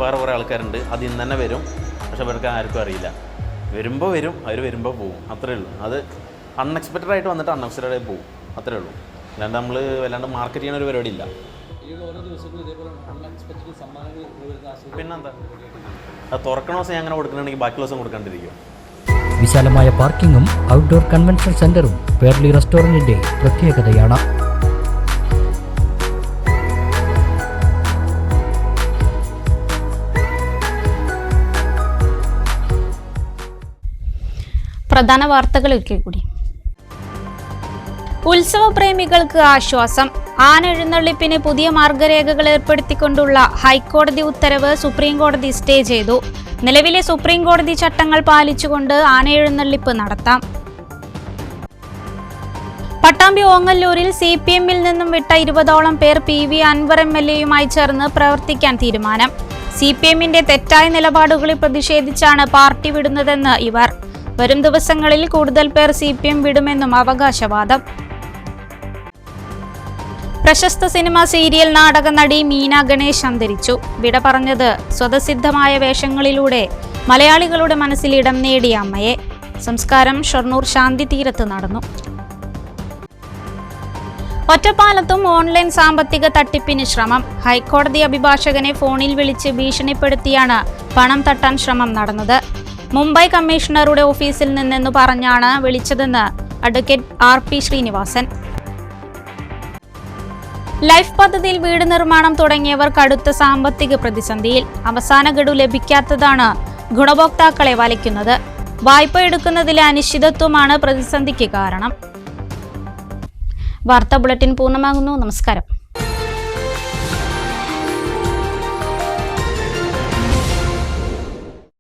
വേറെ കുറേ ആൾക്കാരുണ്ട്. അത് ഇന്ന് തന്നെ വരും, പക്ഷെ അവർക്ക് ആർക്കും അറിയില്ല. വരുമ്പോൾ വരും, അവർ വരുമ്പോൾ പോകും, അത്രേ ഉള്ളൂ. അത് അൺഎക്സ്പെക്റ്റഡ് ആയിട്ട് വന്നിട്ട് അൺഎക്സ്പെക്റ്റഡ് ആയി പോകും, അത്രേ ഉള്ളൂ. അല്ലാണ്ട് നമ്മൾ വല്ലാണ്ട് മാർക്കറ്റ് ചെയ്യുന്ന ഒരു പരിപാടി ഇല്ല. പിന്നെന്താ, അത് തുറക്കണ ദിവസം ഞാൻ അങ്ങനെ കൊടുക്കണമെങ്കിൽ ബാക്കി ദിവസം കൊടുക്കാണ്ടിരിക്കും. വിശാലമായ പാർക്കിങ്ങും ഔട്ട്ഡോർ കൺവെൻഷൻ സെന്ററും പേർലി റെസ്റ്റോറന്റിന്റെ പ്രത്യേകതയാണ്. പ്രധാന വാർത്തകളൊക്കെ കൂടി. ഉത്സവ പ്രേമികൾക്ക് ആശ്വാസം. ആനെഴുന്നള്ളിപ്പിന് പുതിയ മാർഗരേഖകൾ ഏർപ്പെടുത്തിക്കൊണ്ടുള്ള ഹൈക്കോടതി ഉത്തരവ് സുപ്രീം കോടതി സ്റ്റേ ചെയ്തു. നിലവിലെ സുപ്രീം കോടതി ചട്ടങ്ങൾ പാലിച്ചുകൊണ്ട് ആനയെഴുന്നള്ളിപ്പ് നടത്താം. പട്ടാമ്പി ഓങ്ങല്ലൂരിൽ CPM-ൽ നിന്നും വിട്ട 20ഓളം പേർ PV അൻവർ MLA-യുമായി ചേർന്ന് പ്രവർത്തിക്കാൻ തീരുമാനം. CPM-ന്റെ തെറ്റായ നിലപാടുകളിൽ പ്രതിഷേധിച്ചാണ് പാർട്ടി വിടുന്നതെന്ന് ഇവർ. വരും ദിവസങ്ങളിൽ കൂടുതൽ പേർ CPM വിടുമെന്നും അവകാശവാദം. പ്രശസ്ത സിനിമ സീരിയൽ നാടക നടി മീന ഗണേഷ് അന്തരിച്ചു. വിട പറഞ്ഞത് സ്വതസിദ്ധമായ വേഷങ്ങളിലൂടെ മലയാളികളുടെ മനസ്സിൽ ഇടം നേടിയ അമ്മയെ. സംസ്കാരം ഷൊർണൂർ ശാന്തി തീരത്ത് നടന്നു. ഒറ്റപ്പാലത്തും ഓൺലൈൻ സാമ്പത്തിക തട്ടിപ്പിന് ശ്രമം. ഹൈക്കോടതി അഭിഭാഷകനെ ഫോണിൽ വിളിച്ച് ഭീഷണിപ്പെടുത്തിയാണ് പണം തട്ടാൻ ശ്രമം നടന്നത്. മുംബൈ കമ്മീഷണറുടെ ഓഫീസിൽ നിന്നെന്ന് പറഞ്ഞാണ് വിളിച്ചതെന്ന് അഡ്വക്കേറ്റ് RP ശ്രീനിവാസൻ. ലൈഫ് പദ്ധതിയിൽ വീട് നിർമ്മാണം തുടങ്ങിയവർ കടുത്ത സാമ്പത്തിക പ്രതിസന്ധിയിൽ. അവസാന ഗഡു ലഭിക്കാത്തതാണ് ഗുണഭോക്താക്കളെ വലയ്ക്കുന്നത്. വായ്പ എടുക്കുന്നതിലെ അനിശ്ചിതത്വമാണ് പ്രതിസന്ധിക്ക് കാരണം. വാർത്താ ബുള്ളറ്റിൻ പൂർണ്ണമാകുന്നു. നമസ്കാരം.